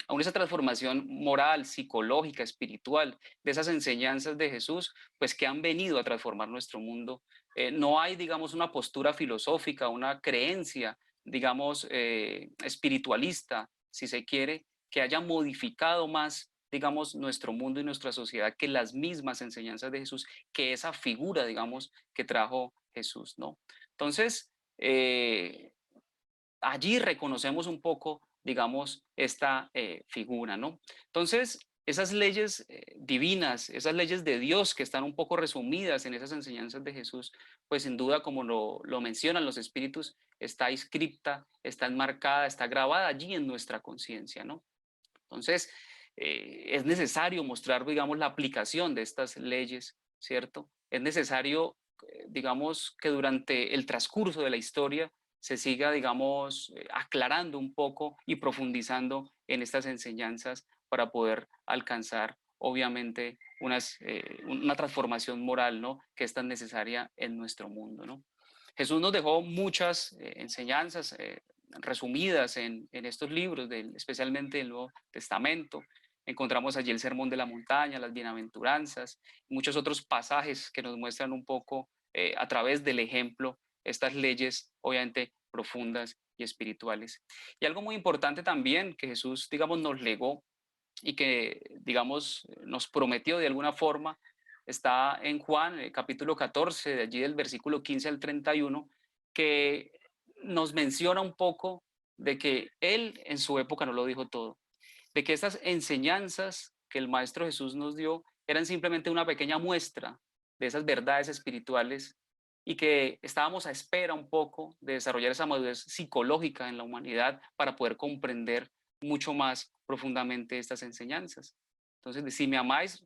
aún esa transformación moral, psicológica, espiritual, de esas enseñanzas de Jesús, pues que han venido a transformar nuestro mundo. No hay, digamos, una postura filosófica, una creencia, digamos, espiritualista, si se quiere, que haya modificado más, digamos, nuestro mundo y nuestra sociedad que las mismas enseñanzas de Jesús, que esa figura, digamos, que trajo Jesús, ¿no? Entonces, allí reconocemos un poco, digamos, esta figura, ¿no? Entonces, esas leyes divinas, esas leyes de Dios que están un poco resumidas en esas enseñanzas de Jesús, pues sin duda, como lo mencionan los espíritus, está inscripta, está enmarcada, está grabada allí en nuestra conciencia, ¿no? Entonces, es necesario mostrar, digamos, la aplicación de estas leyes, ¿cierto? Es necesario, digamos, que durante el transcurso de la historia se siga, digamos, aclarando un poco y profundizando en estas enseñanzas para poder alcanzar, obviamente, una transformación moral, ¿no? Que es tan necesaria en nuestro mundo, ¿no? Jesús nos dejó muchas enseñanzas resumidas en estos libros, especialmente el Nuevo Testamento. Encontramos allí el Sermón de la Montaña, las Bienaventuranzas, muchos otros pasajes que nos muestran un poco a través del ejemplo estas leyes, obviamente, profundas y espirituales. Y algo muy importante también que Jesús, digamos, nos legó y que, digamos, nos prometió de alguna forma, está en Juan, capítulo 14, de allí del versículo 15 al 31, que nos menciona un poco de que Él en su época no lo dijo todo, de que estas enseñanzas que el Maestro Jesús nos dio eran simplemente una pequeña muestra de esas verdades espirituales y que estábamos a espera un poco de desarrollar esa madurez psicológica en la humanidad para poder comprender mucho más profundamente estas enseñanzas. Entonces, si me amáis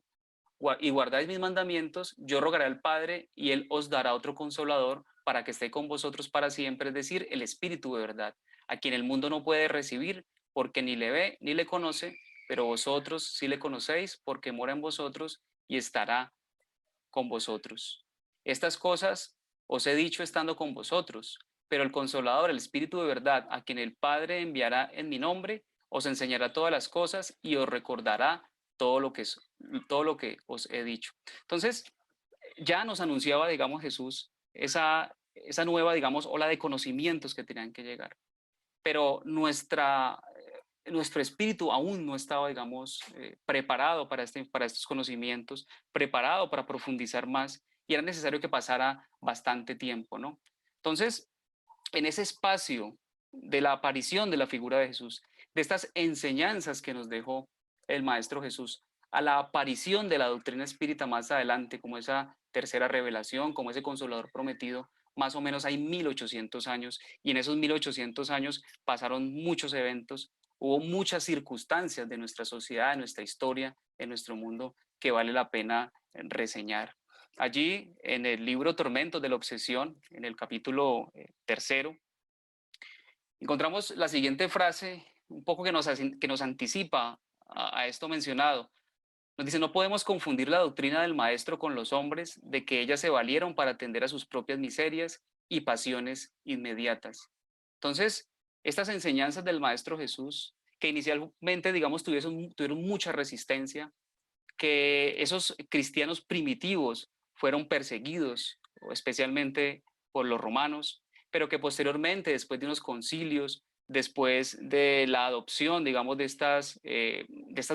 y guardáis mis mandamientos, yo rogaré al Padre y Él os dará otro consolador para que esté con vosotros para siempre, es decir, el Espíritu de verdad, a quien el mundo no puede recibir porque ni le ve ni le conoce, pero vosotros sí le conocéis porque mora en vosotros y estará con vosotros. Estas cosas os he dicho estando con vosotros, pero el Consolador, el Espíritu de verdad, a quien el Padre enviará en mi nombre, os enseñará todas las cosas y os recordará todo lo que os he dicho. Entonces, ya nos anunciaba, digamos, Jesús, esa nueva, digamos, ola de conocimientos que tenían que llegar. Pero nuestro espíritu aún no estaba, digamos, preparado para estos conocimientos, preparado para profundizar más, y era necesario que pasara bastante tiempo, ¿no? Entonces, en ese espacio de la aparición de la figura de Jesús, de estas enseñanzas que nos dejó el Maestro Jesús, a la aparición de la doctrina espírita más adelante, como esa tercera revelación, como ese consolador prometido, más o menos hay 1800 años, y en esos 1800 años pasaron muchos eventos, hubo muchas circunstancias de nuestra sociedad, de nuestra historia, en nuestro mundo, que vale la pena reseñar. Allí, en el libro Tormentos de la Obsesión, en el capítulo tercero, encontramos la siguiente frase, un poco que nos anticipa a esto mencionado. Nos dice: no podemos confundir la doctrina del maestro con los hombres, de que ellas se valieron para atender a sus propias miserias y pasiones inmediatas. Entonces, estas enseñanzas del maestro Jesús, que inicialmente, digamos, tuvieron mucha resistencia, que esos cristianos primitivos fueron perseguidos, especialmente por los romanos, pero que posteriormente, después de unos concilios, después de la adopción, digamos, de estas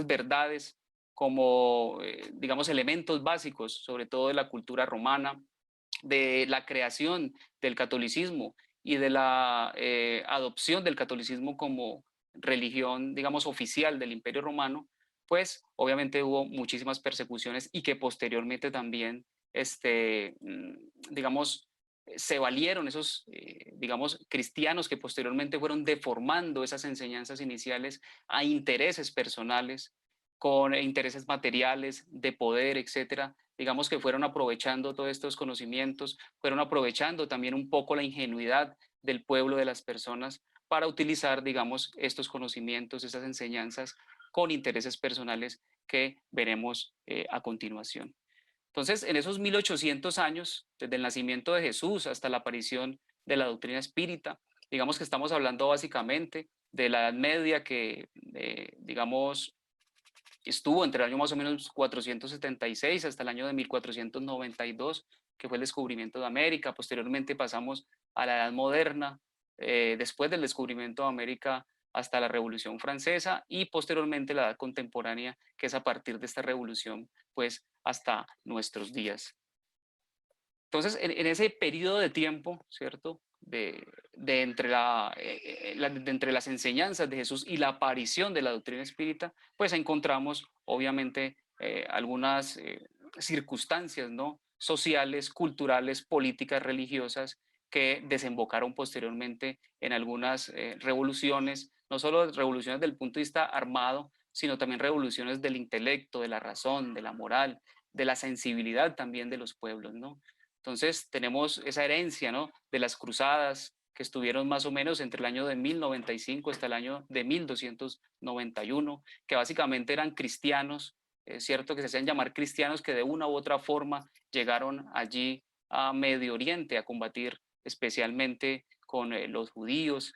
verdades como, digamos, elementos básicos, sobre todo de la cultura romana, de la creación del catolicismo y de la adopción del catolicismo como religión, digamos, oficial del Imperio Romano, pues obviamente hubo muchísimas persecuciones y que posteriormente también, digamos, se valieron esos, digamos, cristianos que posteriormente fueron deformando esas enseñanzas iniciales a intereses personales, con intereses materiales, de poder, etcétera. Digamos que fueron aprovechando todos estos conocimientos, fueron aprovechando también un poco la ingenuidad del pueblo, de las personas, para utilizar, digamos, estos conocimientos, estas enseñanzas con intereses personales que veremos a continuación. Entonces, en esos 1800 años, desde el nacimiento de Jesús hasta la aparición de la doctrina espírita, digamos que estamos hablando básicamente de la Edad Media que, digamos, estuvo entre el año más o menos 476 hasta el año de 1492, que fue el descubrimiento de América. Posteriormente pasamos a la Edad Moderna, después del descubrimiento de América hasta la Revolución Francesa, y posteriormente la Edad Contemporánea, que es a partir de esta revolución, pues hasta nuestros días. Entonces, en ese periodo de tiempo, ¿cierto? Entre las enseñanzas de Jesús y la aparición de la doctrina espírita, pues encontramos obviamente algunas circunstancias, ¿no? Sociales, culturales, políticas, religiosas, que desembocaron posteriormente en algunas revoluciones, no solo revoluciones del punto de vista armado, sino también revoluciones del intelecto, de la razón, de la moral, de la sensibilidad también de los pueblos, ¿no? Entonces tenemos esa herencia, ¿no? De las cruzadas, que estuvieron más o menos entre el año de 1095 hasta el año de 1291, que básicamente eran cristianos, es cierto, que se hacían llamar cristianos, que de una u otra forma llegaron allí a Medio Oriente a combatir especialmente con los judíos,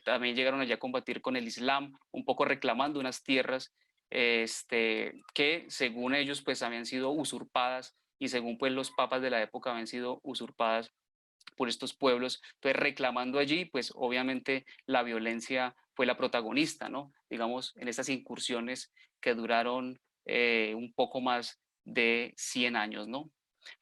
también llegaron allá a combatir con el Islam, un poco reclamando unas tierras que según ellos pues habían sido usurpadas, y según pues los papas de la época habían sido usurpadas por estos pueblos. Entonces, reclamando allí, pues obviamente la violencia fue la protagonista, ¿no? Digamos, en estas incursiones que duraron un poco más de 100 años, ¿no?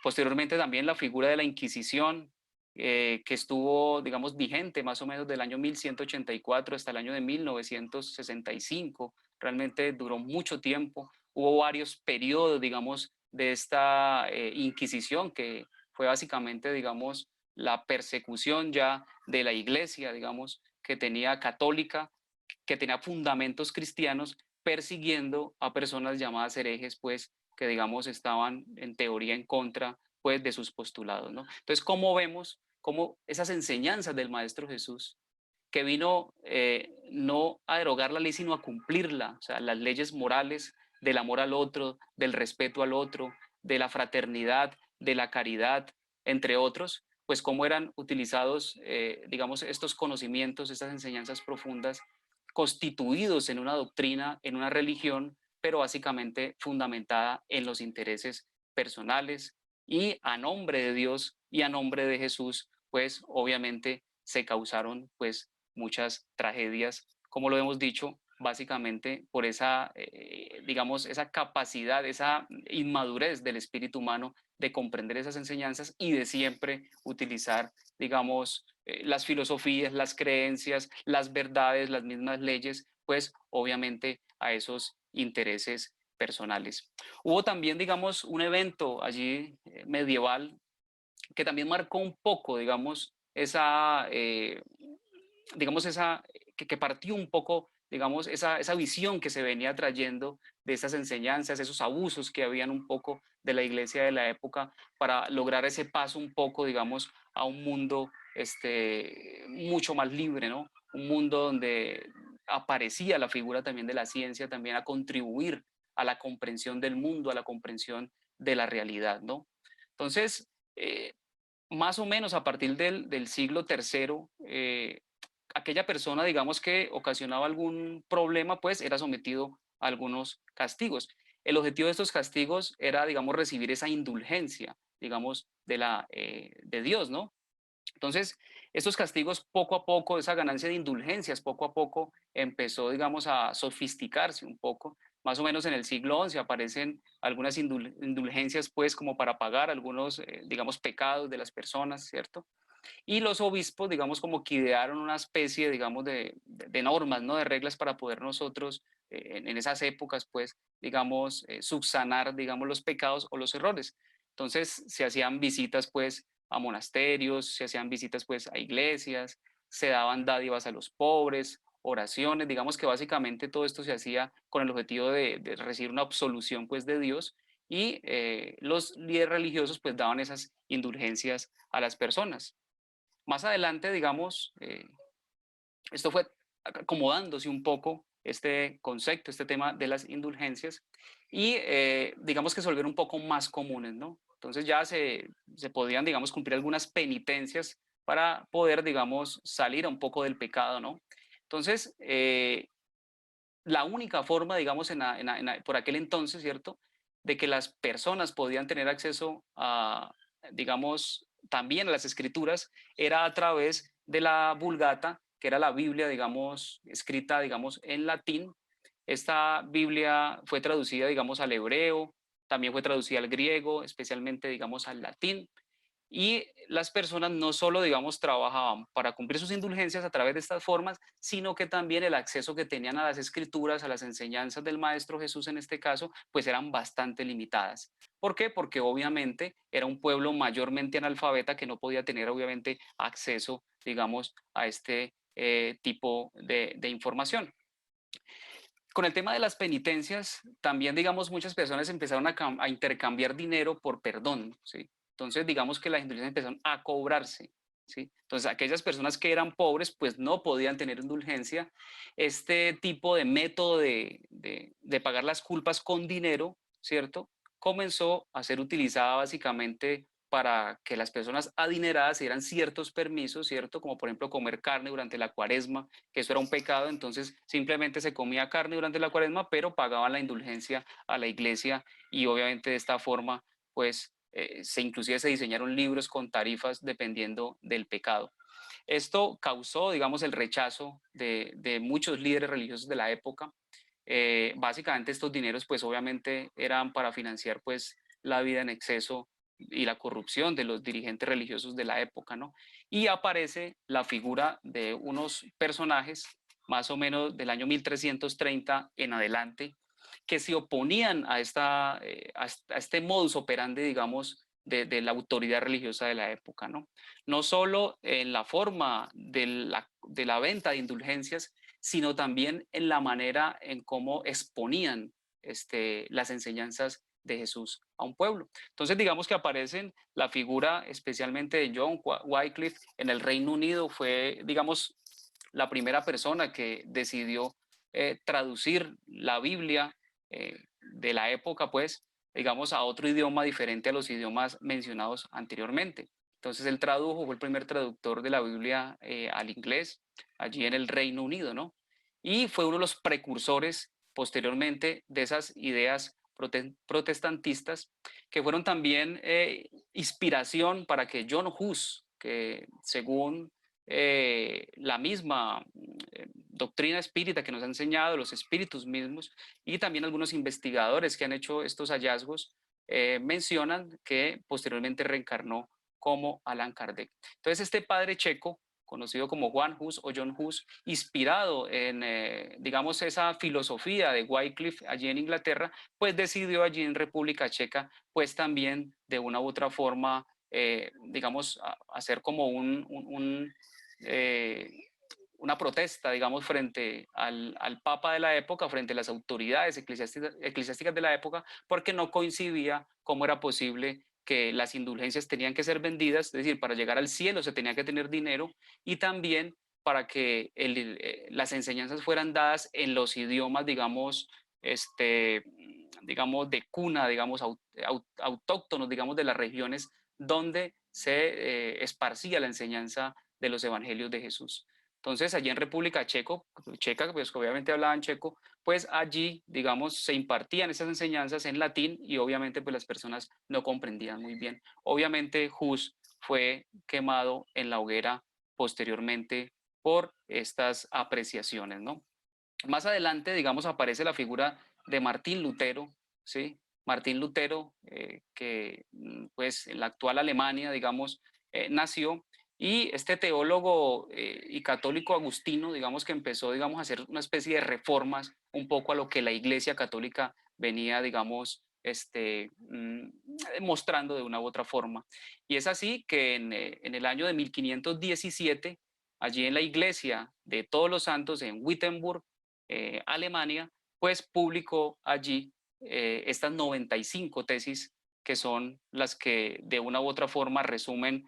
Posteriormente también la figura de la Inquisición, que estuvo, digamos, vigente más o menos del año 1184 hasta el año de 1965, realmente duró mucho tiempo, hubo varios periodos, digamos, de esta Inquisición, que fue básicamente, digamos, la persecución ya de la iglesia, digamos, que tenía católica, que tenía fundamentos cristianos, persiguiendo a personas llamadas herejes, pues, que digamos estaban en teoría en contra, pues, de sus postulados, ¿no? Entonces, ¿cómo vemos cómo esas enseñanzas del Maestro Jesús, que vino no a derogar la ley, sino a cumplirla, o sea, las leyes morales del amor al otro, del respeto al otro, de la fraternidad, de la caridad, entre otros, pues cómo eran utilizados, digamos, estos conocimientos, estas enseñanzas profundas, constituidos en una doctrina, en una religión, pero básicamente fundamentada en los intereses personales, y a nombre de Dios y a nombre de Jesús, pues obviamente se causaron pues muchas tragedias, como lo hemos dicho, básicamente por esa, digamos, esa capacidad, esa inmadurez del espíritu humano de comprender esas enseñanzas y de siempre utilizar, digamos, las filosofías, las creencias, las verdades, las mismas leyes, pues obviamente a esos intereses personales. Hubo también, digamos, un evento allí medieval que también marcó un poco, digamos, que partió un poco, digamos, esa visión que se venía trayendo de esas enseñanzas, esos abusos que habían un poco de la iglesia de la época para lograr ese paso un poco, digamos, a un mundo mucho más libre, ¿no? Un mundo donde aparecía la figura también de la ciencia, también a contribuir a la comprensión del mundo, a la comprensión de la realidad, ¿no? Entonces, más o menos a partir del siglo tercero, aquella persona, digamos, que ocasionaba algún problema, pues era sometido a algunos castigos. El objetivo de estos castigos era, digamos, recibir esa indulgencia, digamos, de Dios, ¿no? Entonces, estos castigos poco a poco, esa ganancia de indulgencias poco a poco empezó, digamos, a sofisticarse un poco. Más o menos en el siglo XI aparecen algunas indulgencias, pues, como para pagar algunos, digamos, pecados de las personas, ¿cierto? Y los obispos, digamos, como que idearon una especie, digamos, de normas, ¿no? De reglas para poder nosotros, en esas épocas, pues, digamos, subsanar, digamos, los pecados o los errores. Entonces, se hacían visitas, pues, a monasterios, se hacían visitas, pues, a iglesias, se daban dádivas a los pobres, oraciones, digamos que básicamente todo esto se hacía con el objetivo de recibir una absolución, pues, de Dios, y los líderes religiosos, pues, daban esas indulgencias a las personas. Más adelante, digamos, esto fue acomodándose un poco este concepto, este tema de las indulgencias y digamos que se volvieron un poco más comunes, ¿no? Entonces ya se podían, digamos, cumplir algunas penitencias para poder, digamos, salir un poco del pecado, ¿no? Entonces, la única forma, digamos, por aquel entonces, ¿cierto?, de que las personas podían tener acceso a, digamos, también a las escrituras, era a través de la Vulgata, que era la Biblia, digamos, escrita, digamos, en latín. Esta Biblia fue traducida, digamos, al hebreo, también fue traducida al griego, especialmente, digamos, al latín. Y las personas no solo, digamos, trabajaban para cumplir sus indulgencias a través de estas formas, sino que también el acceso que tenían a las escrituras, a las enseñanzas del Maestro Jesús en este caso, pues eran bastante limitadas. ¿Por qué? Porque obviamente era un pueblo mayormente analfabeta que no podía tener obviamente acceso, digamos, a este tipo de información. Con el tema de las penitencias, también, digamos, muchas personas empezaron a intercambiar dinero por perdón, ¿sí? Entonces, digamos que las indulgencias empezaron a cobrarse, ¿sí? Entonces, aquellas personas que eran pobres, pues no podían tener indulgencia. Este tipo de método de pagar las culpas con dinero, ¿cierto?, comenzó a ser utilizada básicamente para que las personas adineradas se dieran ciertos permisos, ¿cierto? Como por ejemplo comer carne durante la cuaresma, que eso era un pecado, entonces simplemente se comía carne durante la cuaresma, pero pagaban la indulgencia a la iglesia y obviamente de esta forma, pues inclusive se diseñaron libros con tarifas dependiendo del pecado. Esto causó, digamos, el rechazo de muchos líderes religiosos de la época. Básicamente estos dineros, pues obviamente eran para financiar, pues, la vida en exceso y la corrupción de los dirigentes religiosos de la época, ¿no? Y aparece la figura de unos personajes, más o menos del año 1330 en adelante, que se oponían a este modus operandi, digamos, de la autoridad religiosa de la época, ¿no? No solo en la forma de la venta de indulgencias, sino también en la manera en cómo exponían las enseñanzas de Jesús a un pueblo. Entonces, digamos que aparecen la figura especialmente de John Wycliffe en el Reino Unido, fue, digamos, la primera persona que decidió traducir la Biblia de la época, pues, digamos, a otro idioma diferente a los idiomas mencionados anteriormente. Entonces, él tradujo, fue el primer traductor de la Biblia al inglés, allí en el Reino Unido, ¿no? Y fue uno de los precursores posteriormente de esas ideas protestantistas que fueron también inspiración para que John Hus, que según la misma doctrina espírita que nos ha enseñado, los espíritus mismos, y también algunos investigadores que han hecho estos hallazgos, mencionan que posteriormente reencarnó como Allan Kardec. Entonces, este padre checo, conocido como Juan Hus o John Hus, inspirado en, digamos, esa filosofía de Wycliffe allí en Inglaterra, pues decidió allí en República Checa, pues también de una u otra forma, digamos, hacer como una protesta, digamos, frente al Papa de la época, frente a las autoridades eclesiásticas de la época, porque no coincidía cómo era posible que las indulgencias tenían que ser vendidas, es decir, para llegar al cielo se tenía que tener dinero, y también para que las enseñanzas fueran dadas en los idiomas, digamos, digamos de cuna, digamos, autóctonos, digamos, de las regiones donde se esparcía la enseñanza de los evangelios de Jesús. Entonces, allí en República Checa, pues obviamente hablaban checo, pues allí, digamos, se impartían esas enseñanzas en latín y obviamente pues las personas no comprendían muy bien. Obviamente Hus fue quemado en la hoguera posteriormente por estas apreciaciones, ¿no? Más adelante, digamos, aparece la figura de Martín Lutero, ¿sí? Martín Lutero, que pues en la actual Alemania, digamos, nació, y este teólogo y católico agustino, digamos que empezó, digamos, a hacer una especie de reformas un poco a lo que la Iglesia Católica venía, digamos, mostrando de una u otra forma. Y es así que en el año de 1517, allí en la iglesia de Todos los Santos en Wittenberg, Alemania, pues publicó allí estas 95 tesis, que son las que de una u otra forma resumen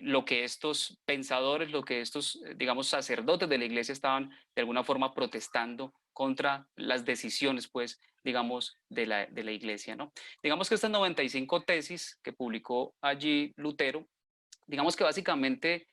lo que estos pensadores, lo que estos, digamos, sacerdotes de la iglesia estaban de alguna forma protestando contra las decisiones, pues, digamos, de la iglesia, ¿no? Digamos que estas 95 tesis que publicó allí Lutero, digamos que básicamente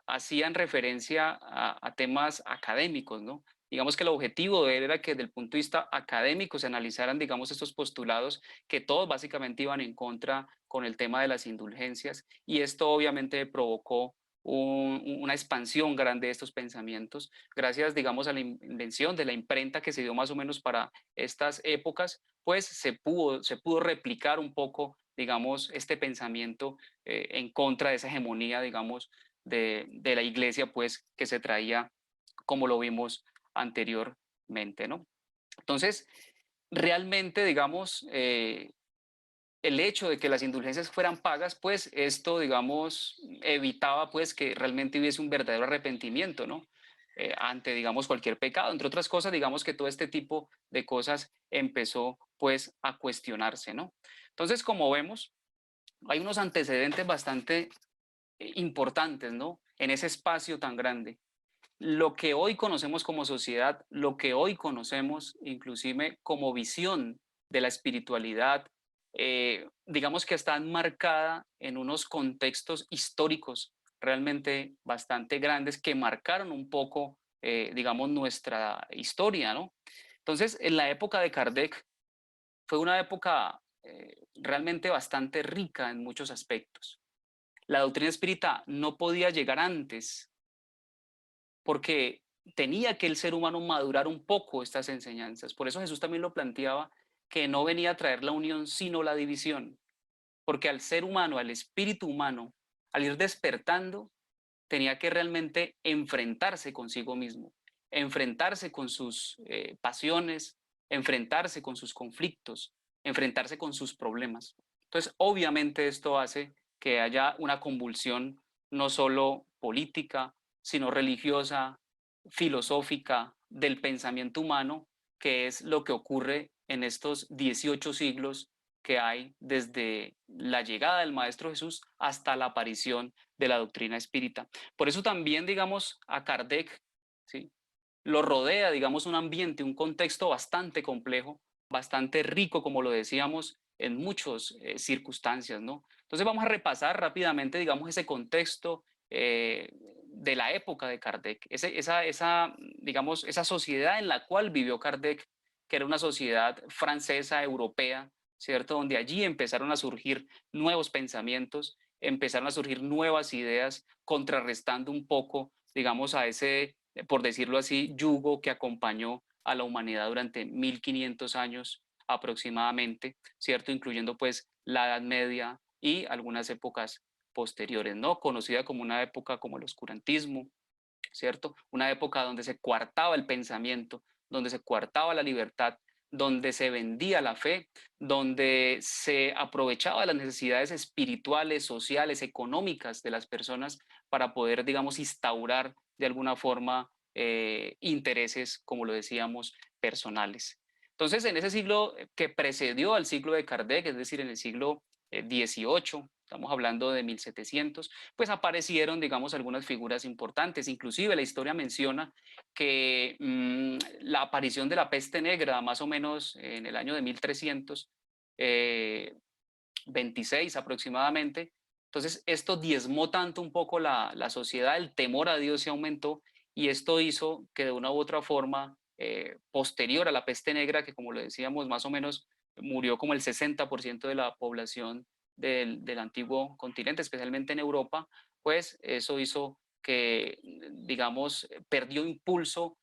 hacían referencia a temas académicos, ¿no? Digamos que el objetivo de él era que desde el punto de vista académico se analizaran, digamos, estos postulados que todos básicamente iban en contra con el tema de las indulgencias, y esto obviamente provocó una expansión grande de estos pensamientos, gracias, digamos, a la invención de la imprenta que se dio más o menos para estas épocas, pues se pudo replicar un poco, digamos, este pensamiento en contra de esa hegemonía, digamos, de la iglesia, pues, que se traía, como lo vimos anteriormente, ¿no? Entonces, realmente, digamos, el hecho de que las indulgencias fueran pagas, pues esto, digamos, evitaba pues que realmente hubiese un verdadero arrepentimiento, ¿no? Ante, digamos, cualquier pecado. Entre otras cosas, digamos que todo este tipo de cosas empezó pues a cuestionarse, ¿no? Entonces, como vemos, hay unos antecedentes bastante importantes, ¿no? En ese espacio tan grande. Lo que hoy conocemos como sociedad, lo que hoy conocemos inclusive como visión de la espiritualidad, digamos que está enmarcada en unos contextos históricos realmente bastante grandes que marcaron un poco, digamos, nuestra historia, ¿no? Entonces, en la época de Kardec fue una época realmente bastante rica en muchos aspectos. La doctrina espírita no podía llegar antes porque tenía que el ser humano madurar un poco estas enseñanzas. Por eso Jesús también lo planteaba, que no venía a traer la unión, sino la división. Porque al ser humano, al espíritu humano, al ir despertando, tenía que realmente enfrentarse consigo mismo, enfrentarse con sus pasiones, enfrentarse con sus conflictos, enfrentarse con sus problemas. Entonces, obviamente esto hace que haya una convulsión no solo política, sino religiosa, filosófica, del pensamiento humano, que es lo que ocurre en estos 18 siglos que hay desde la llegada del Maestro Jesús hasta la aparición de la doctrina espírita. Por eso también, digamos, a Kardec, ¿sí?, lo rodea, digamos, un ambiente, un contexto bastante complejo, bastante rico, como lo decíamos, en muchas circunstancias, ¿no? Entonces vamos a repasar rápidamente, digamos, ese contexto de la época de Kardec, digamos, esa sociedad en la cual vivió Kardec, que era una sociedad francesa, europea, ¿cierto? Donde allí empezaron a surgir nuevos pensamientos, empezaron a surgir nuevas ideas contrarrestando un poco, digamos, a ese, por decirlo así, yugo que acompañó a la humanidad durante 1500 años aproximadamente, ¿cierto? Incluyendo pues la Edad Media y algunas épocas posteriores, ¿no? Conocida como una época como el oscurantismo, ¿cierto? Una época donde se coartaba el pensamiento, donde se coartaba la libertad, donde se vendía la fe, donde se aprovechaba las necesidades espirituales, sociales, económicas de las personas para poder, digamos, instaurar de alguna forma intereses, como lo decíamos, personales. Entonces, en ese siglo que precedió al siglo de Kardec, es decir, en el siglo XVIII, estamos hablando de 1700, pues aparecieron, digamos, algunas figuras importantes. Inclusive la historia menciona que la aparición de la peste negra, más o menos en el año de 1326 aproximadamente, entonces esto diezmó tanto un poco la sociedad, el temor a Dios se aumentó y esto hizo que de una u otra forma, posterior a la peste negra, que como lo decíamos, más o menos murió como el 60% de la población del antiguo continente, especialmente en Europa, pues eso hizo que, digamos, perdió impulso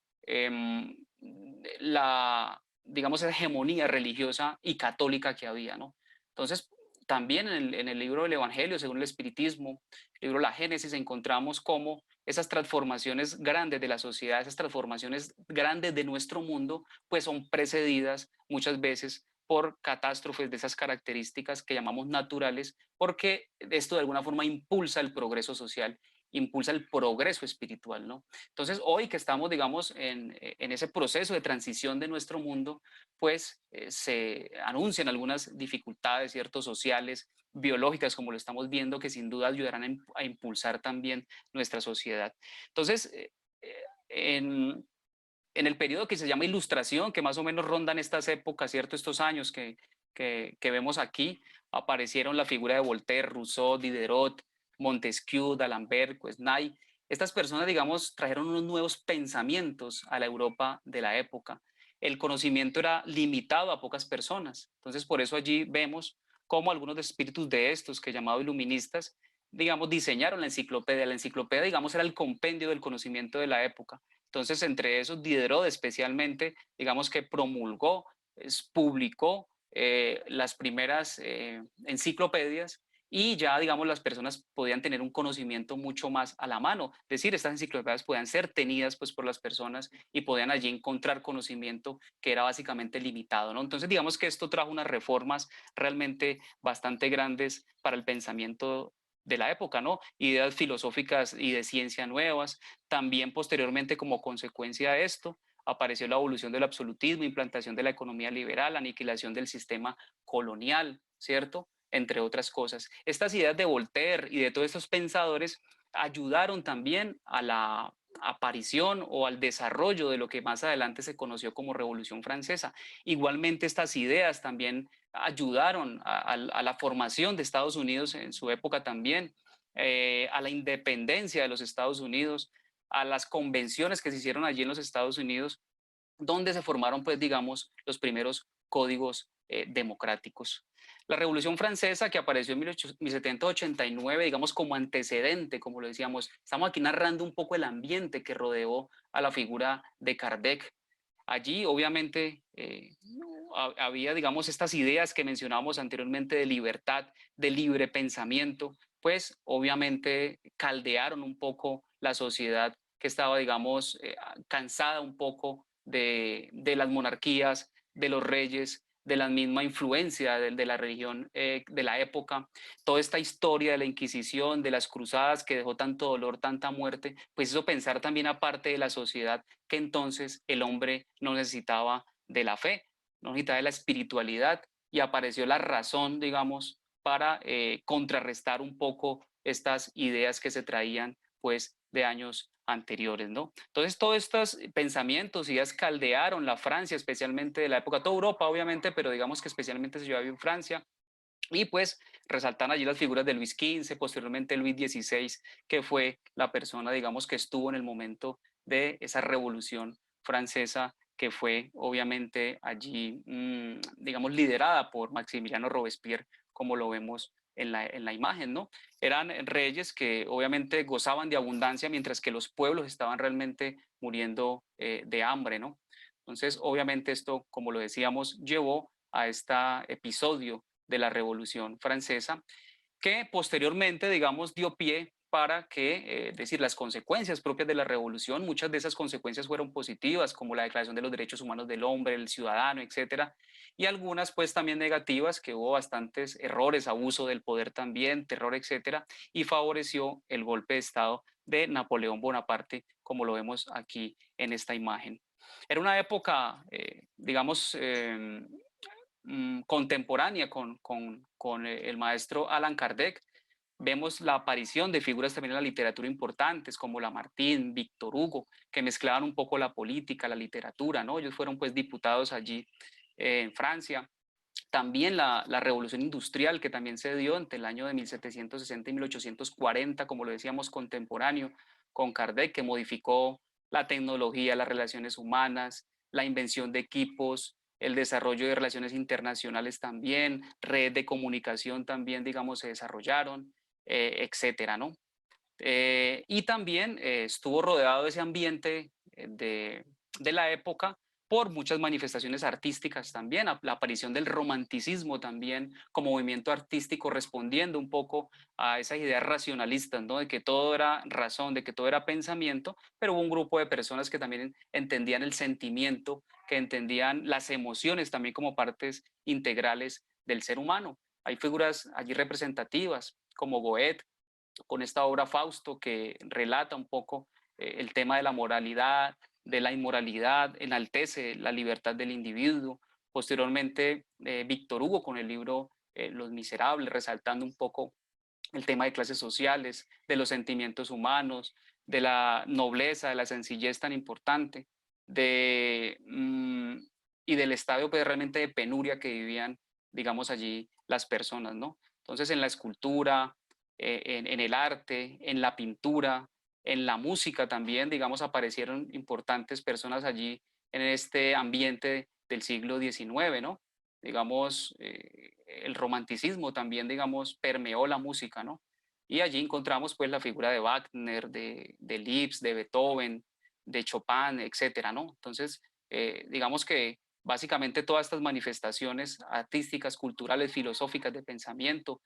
la, digamos, hegemonía religiosa y católica que había, ¿no? Entonces, también en el libro del Evangelio, según el Espiritismo, el libro La Génesis, encontramos cómo esas transformaciones grandes de la sociedad, esas transformaciones grandes de nuestro mundo, pues son precedidas muchas veces por catástrofes de esas características que llamamos naturales, porque esto de alguna forma impulsa el progreso social, impulsa el progreso espiritual, ¿no? Entonces, hoy que estamos, digamos, en ese proceso de transición de nuestro mundo, pues se anuncian algunas dificultades, ¿cierto?, sociales, biológicas, como lo estamos viendo, que sin duda ayudarán a impulsar también nuestra sociedad. Entonces, en, en el periodo que se llama Ilustración, que más o menos rondan estas épocas, ¿cierto? Estos años que vemos aquí, aparecieron la figura de Voltaire, Rousseau, Diderot, Montesquieu, D'Alembert, Quesnay. Estas personas, digamos, trajeron unos nuevos pensamientos a la Europa de la época. El conocimiento era limitado a pocas personas. Entonces, por eso allí vemos cómo algunos de espíritus de estos, que llamados iluministas, digamos, diseñaron la enciclopedia. La enciclopedia, digamos, era el compendio del conocimiento de la época. Entonces, entre esos, Diderot especialmente, digamos que promulgó, publicó las primeras enciclopedias y ya, digamos, las personas podían tener un conocimiento mucho más a la mano. Es decir, estas enciclopedias podían ser tenidas pues, por las personas y podían allí encontrar conocimiento que era básicamente limitado, ¿no? Entonces, digamos que esto trajo unas reformas realmente bastante grandes para el pensamiento de la época, ¿no? Ideas filosóficas y de ciencia nuevas. También posteriormente, como consecuencia de esto, apareció la evolución del absolutismo, implantación de la economía liberal, aniquilación del sistema colonial, ¿cierto? Entre otras cosas. Estas ideas de Voltaire y de todos estos pensadores ayudaron también a la aparición o al desarrollo de lo que más adelante se conoció como Revolución Francesa. Igualmente, estas ideas también ayudaron a la formación de Estados Unidos en su época también, a la independencia de los Estados Unidos, a las convenciones que se hicieron allí en los Estados Unidos, donde se formaron, pues, digamos, los primeros códigos democráticos. La Revolución Francesa, que apareció en 1789, digamos, como antecedente, como lo decíamos, estamos aquí narrando un poco el ambiente que rodeó a la figura de Kardec. Allí, obviamente, había, digamos, estas ideas que mencionábamos anteriormente de libertad, de libre pensamiento, pues obviamente caldearon un poco la sociedad que estaba, digamos, cansada un poco de las monarquías, de los reyes, de la misma influencia de la religión de la época. Toda esta historia de la Inquisición, de las cruzadas que dejó tanto dolor, tanta muerte, pues hizo pensar también aparte de la sociedad que entonces el hombre no necesitaba de la fe, no necesitaba de la espiritualidad y apareció la razón, digamos, para contrarrestar un poco estas ideas que se traían pues de años anteriores, ¿no? Entonces todos estos pensamientos, ideas caldearon la Francia, especialmente de la época, toda Europa obviamente, pero digamos que especialmente se llevaba en Francia, y pues resaltan allí las figuras de Luis XV, posteriormente Luis XVI, que fue la persona, digamos, que estuvo en el momento de esa revolución francesa, que fue obviamente allí, digamos, liderada por Maximiliano Robespierre, como lo vemos en la imagen, ¿no? Eran reyes que obviamente gozaban de abundancia mientras que los pueblos estaban realmente muriendo de hambre, ¿no? Entonces, obviamente esto, como lo decíamos, llevó a este episodio de la Revolución Francesa, que posteriormente, digamos, dio pie para que, decir, las consecuencias propias de la revolución, muchas de esas consecuencias fueron positivas, como la Declaración de los Derechos Humanos del Hombre, el ciudadano, etcétera, y algunas pues también negativas, que hubo bastantes errores, abuso del poder también, terror, etcétera, y favoreció el golpe de Estado de Napoleón Bonaparte, como lo vemos aquí en esta imagen. Era una época, digamos, contemporánea con el maestro Allan Kardec. Vemos la aparición de figuras también en la literatura importantes como Lamartine, Víctor Hugo, que mezclaban un poco la política, la literatura, ¿no? Ellos fueron pues diputados allí en Francia. También la revolución industrial que también se dio entre el año de 1760 y 1840, como lo decíamos, contemporáneo con Kardec, que modificó la tecnología, las relaciones humanas, la invención de equipos, el desarrollo de relaciones internacionales también, red de comunicación también, digamos, se desarrollaron, etcétera, ¿no? Y también estuvo rodeado de ese ambiente de la época por muchas manifestaciones artísticas también, la aparición del romanticismo también como movimiento artístico respondiendo un poco a esas ideas racionalistas, ¿no? De que todo era razón, de que todo era pensamiento, pero hubo un grupo de personas que también entendían el sentimiento, que entendían las emociones también como partes integrales del ser humano. Hay figuras allí representativas como Goethe, con esta obra Fausto, que relata un poco el tema de la moralidad, de la inmoralidad, enaltece la libertad del individuo. Posteriormente, Víctor Hugo con el libro Los Miserables, resaltando un poco el tema de clases sociales, de los sentimientos humanos, de la nobleza, de la sencillez tan importante, y del estado pues, realmente de penuria que vivían, digamos, allí las personas, ¿no? Entonces, en la escultura, en el arte, en la pintura, en la música también, digamos, aparecieron importantes personas allí en este ambiente del siglo XIX, ¿no? Digamos, el romanticismo también, digamos, permeó la música, ¿no? Y allí encontramos pues la figura de Wagner, de Liszt, de Beethoven, de Chopin, etcétera, ¿no? Entonces, digamos que básicamente todas estas manifestaciones artísticas, culturales, filosóficas, de pensamiento,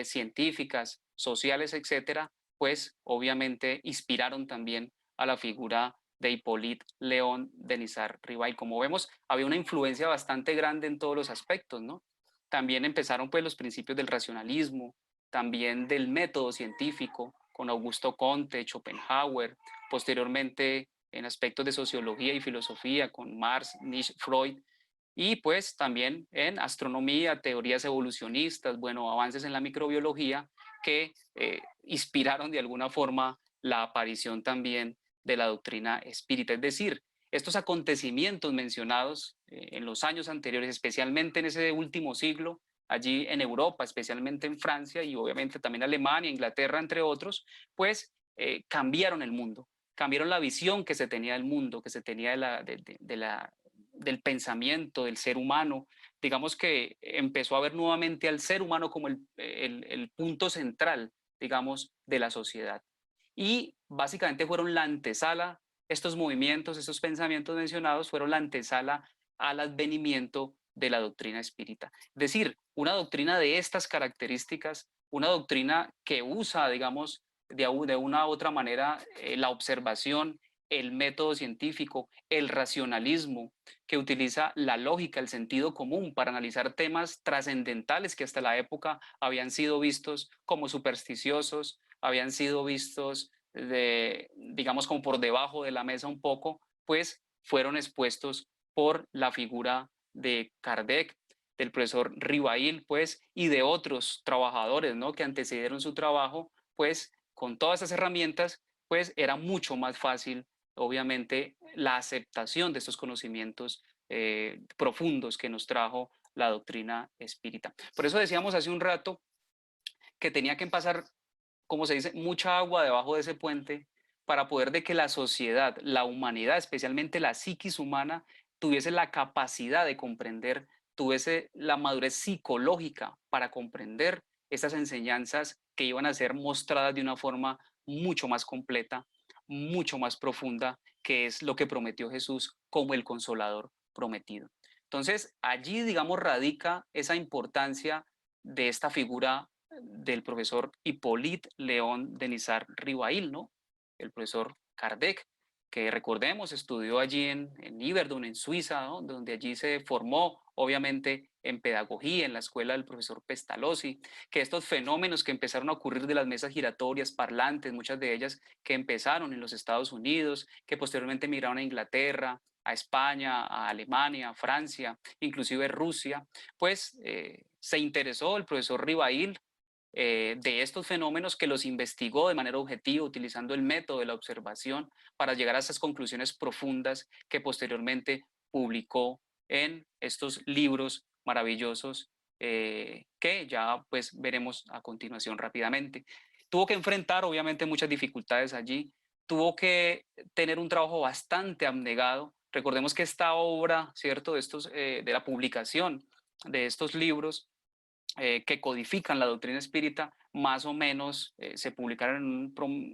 científicas, sociales, etcétera, pues obviamente inspiraron también a la figura de Hippolyte Léon Denisard Rivail. Como vemos, había una influencia bastante grande en todos los aspectos, ¿no? También empezaron pues los principios del racionalismo, también del método científico, con Augusto Comte, Schopenhauer, posteriormente en aspectos de sociología y filosofía, con Marx, Nietzsche, Freud, y pues también en astronomía, teorías evolucionistas, bueno, avances en la microbiología que inspiraron de alguna forma la aparición también de la doctrina espírita. Es decir, estos acontecimientos mencionados en los años anteriores, especialmente en ese último siglo, allí en Europa, especialmente en Francia y obviamente también Alemania, Inglaterra, entre otros, pues cambiaron el mundo, cambiaron la visión que se tenía del mundo, que se tenía del pensamiento, del ser humano. Digamos que empezó a ver nuevamente al ser humano como el punto central, digamos, de la sociedad. Y básicamente fueron la antesala, estos movimientos, estos pensamientos mencionados fueron la antesala al advenimiento de la doctrina espírita. Es decir, una doctrina de estas características, una doctrina que usa, digamos, de una u otra manera la observación, el método científico, el racionalismo, que utiliza la lógica, el sentido común para analizar temas trascendentales que hasta la época habían sido vistos como supersticiosos, habían sido vistos digamos, como por debajo de la mesa un poco, pues fueron expuestos por la figura de Kardec, del profesor Rivail, pues, y de otros trabajadores, ¿no? Que antecedieron su trabajo, pues, con todas esas herramientas, pues, era mucho más fácil, obviamente, la aceptación de estos conocimientos profundos que nos trajo la doctrina espírita. Por eso decíamos hace un rato que tenía que pasar, como se dice, mucha agua debajo de ese puente para poder de que la sociedad, la humanidad, especialmente la psiquis humana, tuviese la capacidad de comprender, tuviese la madurez psicológica para comprender estas enseñanzas que iban a ser mostradas de una forma mucho más completa, mucho más profunda, que es lo que prometió Jesús como el consolador prometido. Entonces, allí, digamos, radica esa importancia de esta figura del profesor Hippolyte León de Nizar Ribail, ¿no? El profesor Kardec, que recordemos estudió allí en Yverdon, en Suiza, ¿no? Donde allí se formó, obviamente, en pedagogía, en la escuela del profesor Pestalozzi, que estos fenómenos que empezaron a ocurrir de las mesas giratorias, parlantes, muchas de ellas que empezaron en los Estados Unidos, que posteriormente migraron a Inglaterra, a España, a Alemania, a Francia, inclusive Rusia, pues se interesó el profesor Ribail de estos fenómenos, que los investigó de manera objetiva utilizando el método de la observación para llegar a esas conclusiones profundas que posteriormente publicó en estos libros maravillosos que ya pues veremos a continuación rápidamente. Tuvo que enfrentar obviamente muchas dificultades allí, tuvo que tener un trabajo bastante abnegado. Recordemos que esta obra, ¿cierto?, de la publicación de estos libros que codifican la doctrina espírita, más o menos se publicaron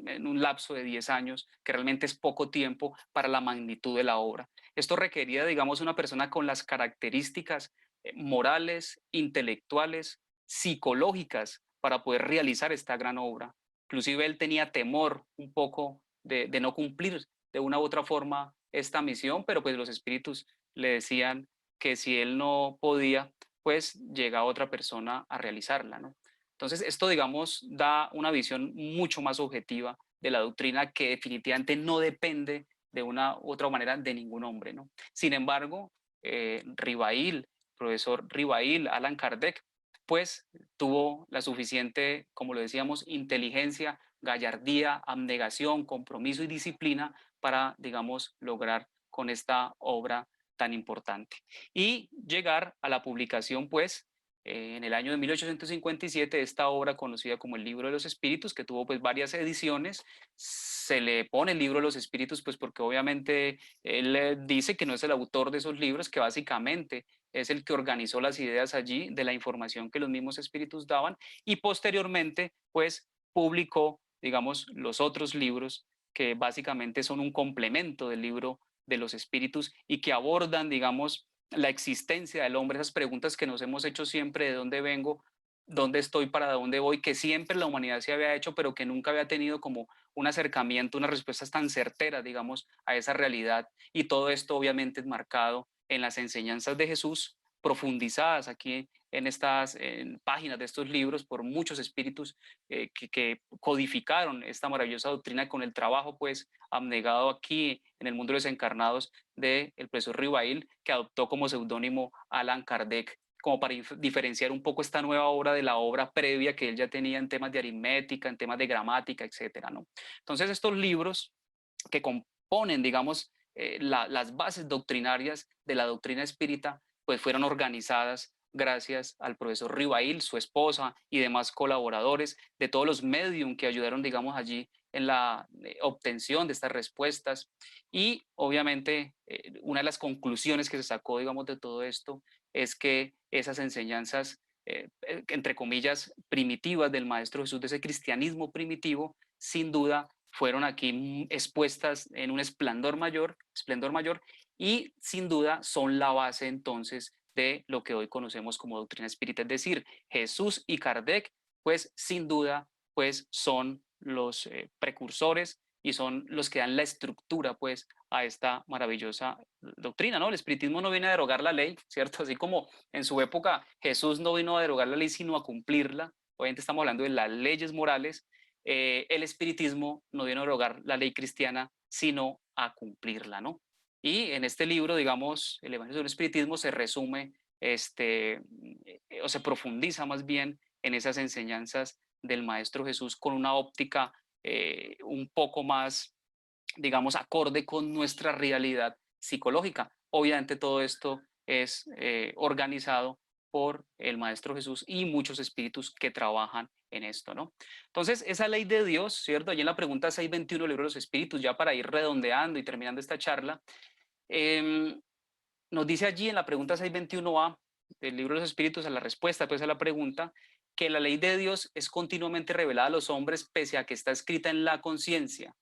en un lapso de 10 años, que realmente es poco tiempo para la magnitud de la obra. Esto requería, digamos, una persona con las características morales, intelectuales, psicológicas para poder realizar esta gran obra. Inclusive él tenía temor un poco de no cumplir de una u otra forma esta misión, pero pues los espíritus le decían que si él no podía, pues llega otra persona a realizarla, ¿no? Entonces, esto, digamos, da una visión mucho más objetiva de la doctrina, que definitivamente no depende de una u otra manera de ningún hombre, ¿no? Sin embargo, Ribail, profesor Ribail, Allan Kardec, pues tuvo la suficiente, como lo decíamos, inteligencia, gallardía, abnegación, compromiso y disciplina para, digamos, lograr con esta obra tan importante y llegar a la publicación, pues, en el año de 1857, esta obra conocida como el Libro de los Espíritus, que tuvo pues varias ediciones. Se le pone el Libro de los Espíritus pues porque obviamente él dice que no es el autor de esos libros, que básicamente es el que organizó las ideas allí de la información que los mismos espíritus daban, y posteriormente pues publicó, digamos, los otros libros que básicamente son un complemento del Libro de los Espíritus y que abordan, digamos, la existencia del hombre, esas preguntas que nos hemos hecho siempre: de dónde vengo, dónde estoy, para dónde voy, que siempre la humanidad se había hecho, pero que nunca había tenido como un acercamiento, unas respuestas tan certeras, digamos, a esa realidad. Y todo esto obviamente es marcado en las enseñanzas de Jesús, profundizadas aquí en estas páginas de estos libros por muchos espíritus que codificaron esta maravillosa doctrina con el trabajo pues abnegado aquí en el mundo de los encarnados del profesor Ribail, que adoptó como seudónimo Allan Kardec, como para diferenciar un poco esta nueva obra de la obra previa que él ya tenía en temas de aritmética, en temas de gramática, etcétera, ¿no? Entonces, estos libros que componen, digamos, las bases doctrinarias de la doctrina espírita, pues fueron organizadas gracias al profesor Ribail, su esposa y demás colaboradores, de todos los medium que ayudaron, digamos, allí en la obtención de estas respuestas. Y obviamente una de las conclusiones que se sacó, digamos, de todo esto es que esas enseñanzas, entre comillas, primitivas del Maestro Jesús, de ese cristianismo primitivo, sin duda fueron aquí expuestas en un esplendor mayor, y sin duda son la base entonces de lo que hoy conocemos como doctrina espírita. Es decir, Jesús y Kardec, pues sin duda, pues son los precursores y son los que dan la estructura pues a esta maravillosa doctrina, ¿no? El espiritismo no viene a derogar la ley, ¿cierto? Así como en su época Jesús no vino a derogar la ley, sino a cumplirla. Obviamente estamos hablando de las leyes morales. El espiritismo no vino a derogar la ley cristiana, sino a cumplirla, ¿no? Y en este libro, digamos, el Evangelio del Espiritismo se resume, o se profundiza más bien en esas enseñanzas del Maestro Jesús con una óptica un poco más, digamos, acorde con nuestra realidad psicológica. Obviamente todo esto es organizado por el Maestro Jesús y muchos espíritus que trabajan en esto, ¿no? Entonces, esa ley de Dios, ¿cierto? Allí en la pregunta 621 del libro de los espíritus, ya para ir redondeando y terminando esta charla, nos dice allí en la pregunta 621a del libro de los espíritus, a la respuesta pues a la pregunta, que la ley de Dios es continuamente revelada a los hombres pese a que está escrita en la conciencia.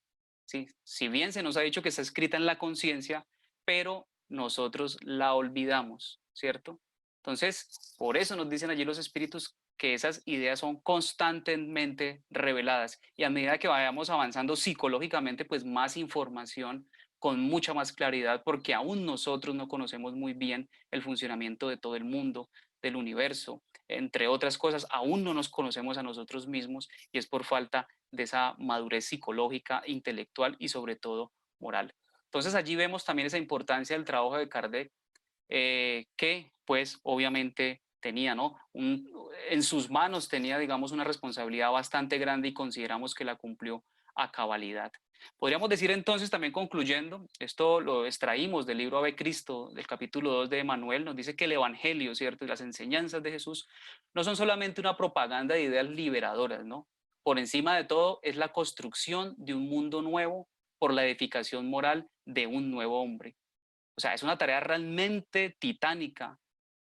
¿Sí? Si bien se nos ha dicho que está escrita en la conciencia, pero nosotros la olvidamos, ¿cierto? Entonces, por eso nos dicen allí los espíritus que esas ideas son constantemente reveladas y a medida que vayamos avanzando psicológicamente, pues más información con mucha más claridad, porque aún nosotros no conocemos muy bien el funcionamiento de todo el mundo, del universo, entre otras cosas, aún no nos conocemos a nosotros mismos y es por falta de esa madurez psicológica, intelectual y sobre todo moral. Entonces allí vemos también esa importancia del trabajo de Kardec, que pues obviamente tenía, ¿no? En sus manos tenía, digamos, una responsabilidad bastante grande y consideramos que la cumplió a cabalidad. Podríamos decir entonces, también concluyendo, esto lo extraímos del libro Ave Cristo, del capítulo 2 de Emanuel, nos dice que el Evangelio, ¿cierto? Y las enseñanzas de Jesús no son solamente una propaganda de ideas liberadoras, ¿no? Por encima de todo es la construcción de un mundo nuevo por la edificación moral de un nuevo hombre. O sea, es una tarea realmente titánica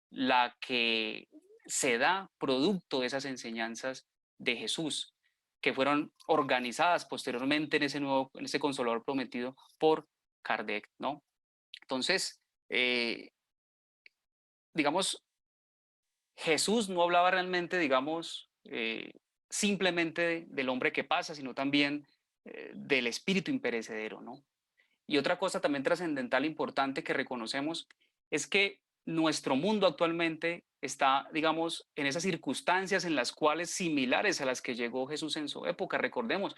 la que se da producto de esas enseñanzas de Jesús, que fueron organizadas posteriormente en ese Consolador prometido por Kardec, ¿no? Entonces, digamos, Jesús no hablaba realmente, digamos, simplemente del hombre que pasa, sino también del espíritu imperecedero, ¿no? Y otra cosa también trascendental importante que reconocemos es que nuestro mundo actualmente está, digamos, en esas circunstancias en las cuales similares a las que llegó Jesús en su época, recordemos,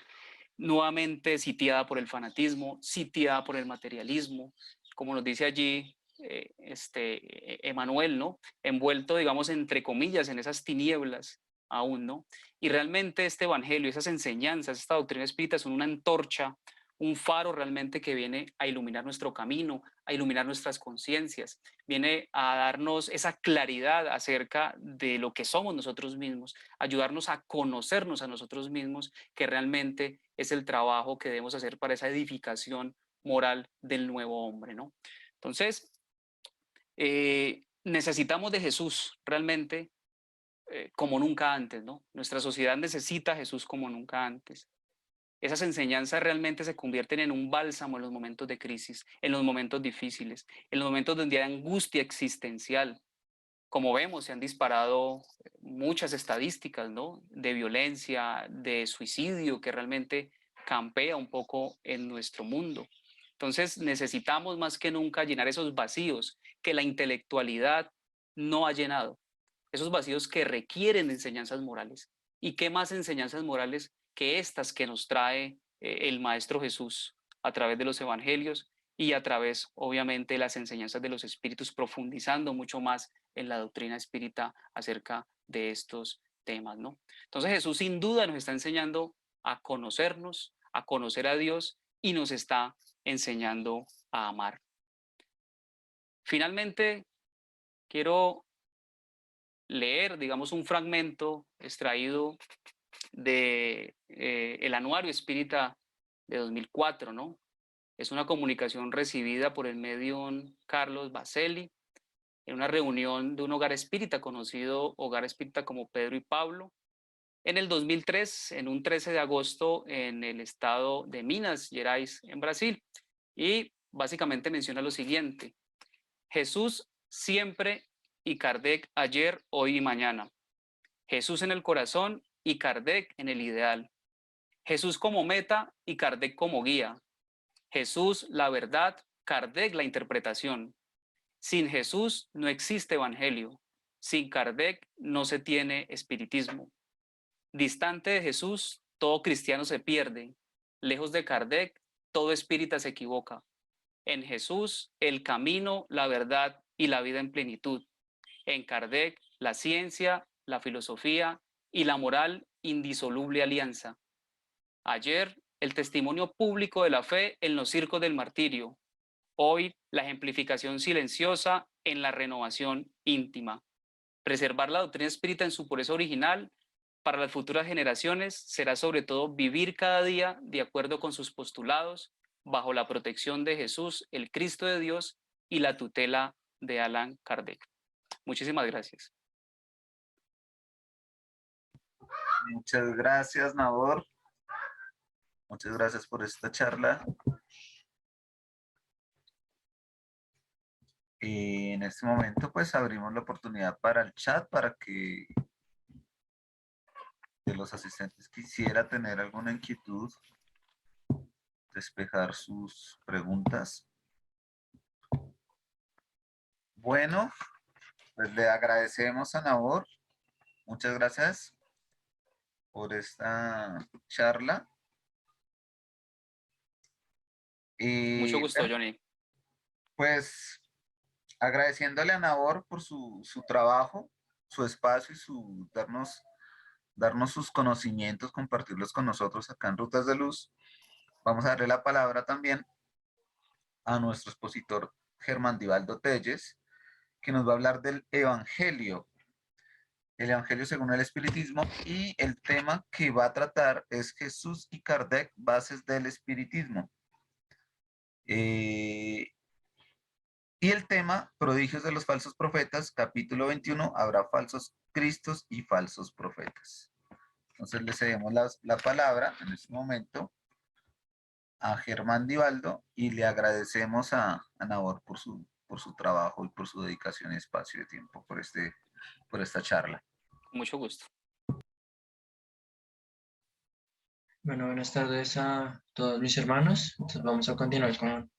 nuevamente sitiada por el fanatismo, sitiada por el materialismo, como nos dice allí Emanuel, ¿no? Envuelto, digamos, entre comillas, en esas tinieblas aún, ¿no? Y realmente este evangelio, esas enseñanzas, esta doctrina espírita son una antorcha, un faro realmente que viene a iluminar nuestro camino, a iluminar nuestras conciencias, viene a darnos esa claridad acerca de lo que somos nosotros mismos, ayudarnos a conocernos a nosotros mismos, que realmente es el trabajo que debemos hacer para esa edificación moral del nuevo hombre, ¿no? Entonces, necesitamos de Jesús realmente como nunca antes, ¿no? Nuestra sociedad necesita a Jesús como nunca antes. Esas enseñanzas realmente se convierten en un bálsamo en los momentos de crisis, en los momentos difíciles, en los momentos donde hay angustia existencial. Como vemos, se han disparado muchas estadísticas, ¿no? De violencia, de suicidio, que realmente campea un poco en nuestro mundo. Entonces necesitamos más que nunca llenar esos vacíos que la intelectualidad no ha llenado, esos vacíos que requieren de enseñanzas morales. ¿Y qué más enseñanzas morales que estas que nos trae el Maestro Jesús a través de los evangelios y a través, obviamente, de las enseñanzas de los espíritus, profundizando mucho más en la doctrina espírita acerca de estos temas, ¿no? Entonces Jesús sin duda nos está enseñando a conocernos, a conocer a Dios y nos está enseñando a amar. Finalmente, quiero leer, digamos, un fragmento extraído de el Anuario Espírita de 2004, ¿no? Es una comunicación recibida por el medium Carlos Baselli en una reunión de un hogar espírita conocido hogar espírita como Pedro y Pablo, en el 2003, en un 13 de agosto en el estado de Minas Gerais, en Brasil. Y básicamente menciona lo siguiente: Jesús siempre y Kardec ayer, hoy y mañana. Jesús en el corazón y Kardec en el ideal. Jesús como meta y Kardec como guía. Jesús la verdad, Kardec la interpretación. Sin Jesús no existe evangelio. Sin Kardec no se tiene espiritismo. Distante de Jesús, todo cristiano se pierde. Lejos de Kardec, todo espírita se equivoca. En Jesús, el camino, la verdad y la vida en plenitud. En Kardec, la ciencia, la filosofía y la moral indisoluble alianza. Ayer, el testimonio público de la fe en los circos del martirio. Hoy, la ejemplificación silenciosa en la renovación íntima. Preservar la doctrina espírita en su pureza original para las futuras generaciones será sobre todo vivir cada día de acuerdo con sus postulados, bajo la protección de Jesús, el Cristo de Dios, y la tutela de Allan Kardec. Muchísimas gracias. Muchas gracias, Nahor. Muchas gracias por esta charla. Y en este momento, pues abrimos la oportunidad para el chat, para que de los asistentes quisiera tener alguna inquietud, despejar sus preguntas. Bueno, pues le agradecemos a Nahor. Muchas gracias por esta charla. Mucho Y gusto, bueno, Johnny. pues agradeciéndole a Nahor por su trabajo, su espacio y darnos sus conocimientos, compartirlos con nosotros acá en Rutas de Luz. Vamos a darle la palabra también a nuestro expositor Germán Divaldo Telles, que nos va a hablar del Evangelio, el Evangelio según el Espiritismo, y el tema que va a tratar es Jesús y Kardec, bases del Espiritismo. Y el tema, prodigios de los falsos profetas, capítulo 21, habrá falsos cristos y falsos profetas. Entonces le cedemos la palabra en este momento a Germán Divaldo y le agradecemos a Nahor por su trabajo y por su dedicación y espacio de tiempo por esta charla. Con mucho gusto. Bueno, buenas tardes a todos mis hermanos. Entonces vamos a continuar con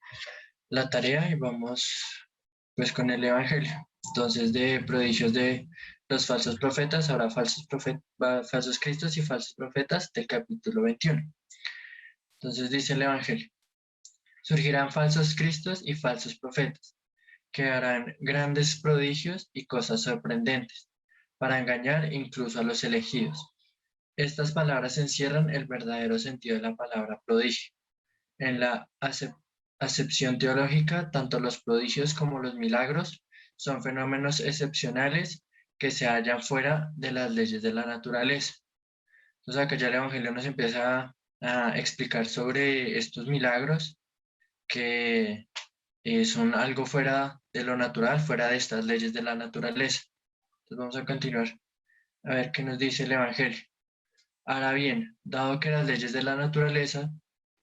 la tarea y vamos pues con el Evangelio. Entonces de prodigios de los falsos profetas, habrá falsos cristos y falsos profetas del capítulo 21. Entonces dice el Evangelio: surgirán falsos cristos y falsos profetas, que harán grandes prodigios y cosas sorprendentes, para engañar incluso a los elegidos. Estas palabras encierran el verdadero sentido de la palabra prodigio. En la acepción teológica, tanto los prodigios como los milagros son fenómenos excepcionales que se hallan fuera de las leyes de la naturaleza. Entonces acá ya el Evangelio nos empieza a explicar sobre estos milagros que son algo fuera de lo natural, fuera de estas leyes de la naturaleza. Entonces vamos a continuar a ver qué nos dice el Evangelio. Ahora bien, dado que las leyes de la naturaleza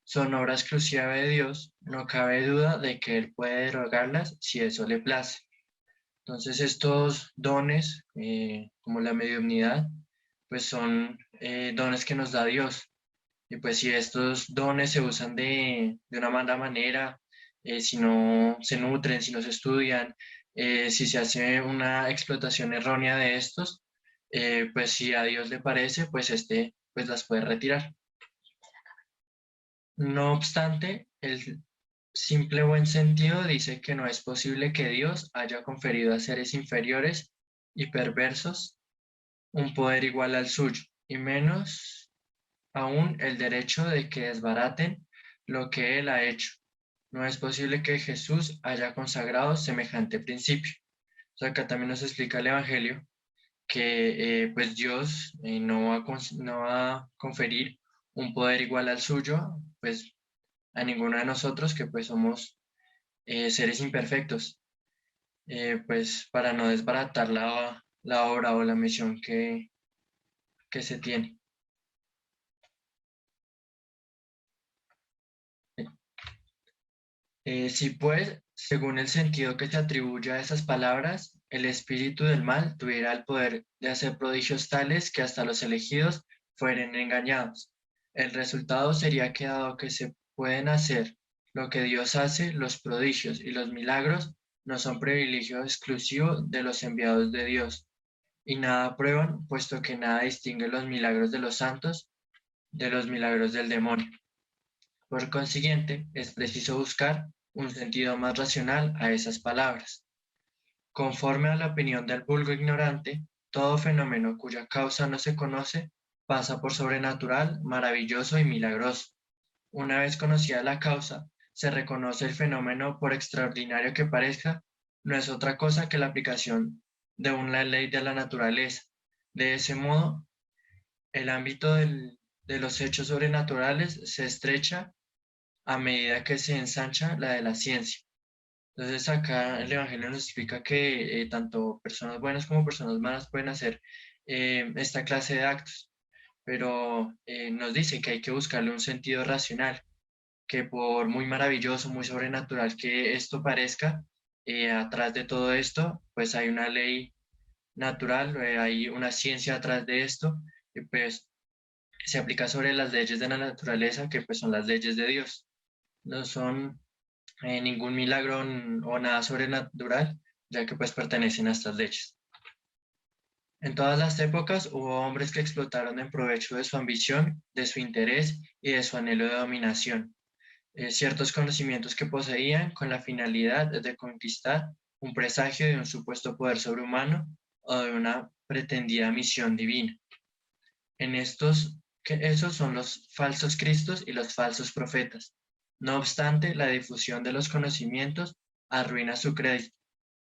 son obra exclusiva de Dios, no cabe duda de que Él puede derogarlas si eso le place. Entonces estos dones, como la mediunidad, pues son dones que nos da Dios. Y pues si estos dones se usan de una mala manera, si no se nutren, si no se estudian, si se hace una explotación errónea de estos, pues si a Dios le parece, pues pues las puede retirar. No obstante, el simple buen sentido dice que no es posible que Dios haya conferido a seres inferiores y perversos un poder igual al suyo, y menos aún el derecho de que desbaraten lo que Él ha hecho. No es posible que Jesús haya consagrado semejante principio. O sea, acá también nos explica el Evangelio que pues Dios no va a conferir un poder igual al suyo, pues a ninguno de nosotros que pues somos seres imperfectos, pues para no desbaratar la obra o la misión que se tiene. Si pues, según el sentido que se atribuye a esas palabras, el espíritu del mal tuviera el poder de hacer prodigios tales que hasta los elegidos fueren engañados. El resultado sería que dado que se pueden hacer lo que Dios hace, los prodigios y los milagros no son privilegio exclusivo de los enviados de Dios, y nada prueban, puesto que nada distingue los milagros de los santos de los milagros del demonio. Por consiguiente, es preciso buscar un sentido más racional a esas palabras. Conforme a la opinión del vulgo ignorante, todo fenómeno cuya causa no se conoce pasa por sobrenatural, maravilloso y milagroso. Una vez conocida la causa, se reconoce el fenómeno, por extraordinario que parezca, no es otra cosa que la aplicación de una ley de la naturaleza. De ese modo, el ámbito de los hechos sobrenaturales se estrecha a medida que se ensancha la de la ciencia. Entonces acá el Evangelio nos explica que tanto personas buenas como personas malas pueden hacer esta clase de actos. pero nos dice que hay que buscarle un sentido racional, que por muy maravilloso, muy sobrenatural que esto parezca, atrás de todo esto, pues hay una ley natural, hay una ciencia atrás de esto, y pues se aplica sobre las leyes de la naturaleza, que pues son las leyes de Dios. No son ningún milagro o nada sobrenatural, ya que pues pertenecen a estas leyes. En todas las épocas hubo hombres que explotaron en provecho de su ambición, de su interés y de su anhelo de dominación, ciertos conocimientos que poseían con la finalidad de conquistar un presagio de un supuesto poder sobrehumano o de una pretendida misión divina. Esos son los falsos cristos y los falsos profetas. No obstante, la difusión de los conocimientos arruina su crédito,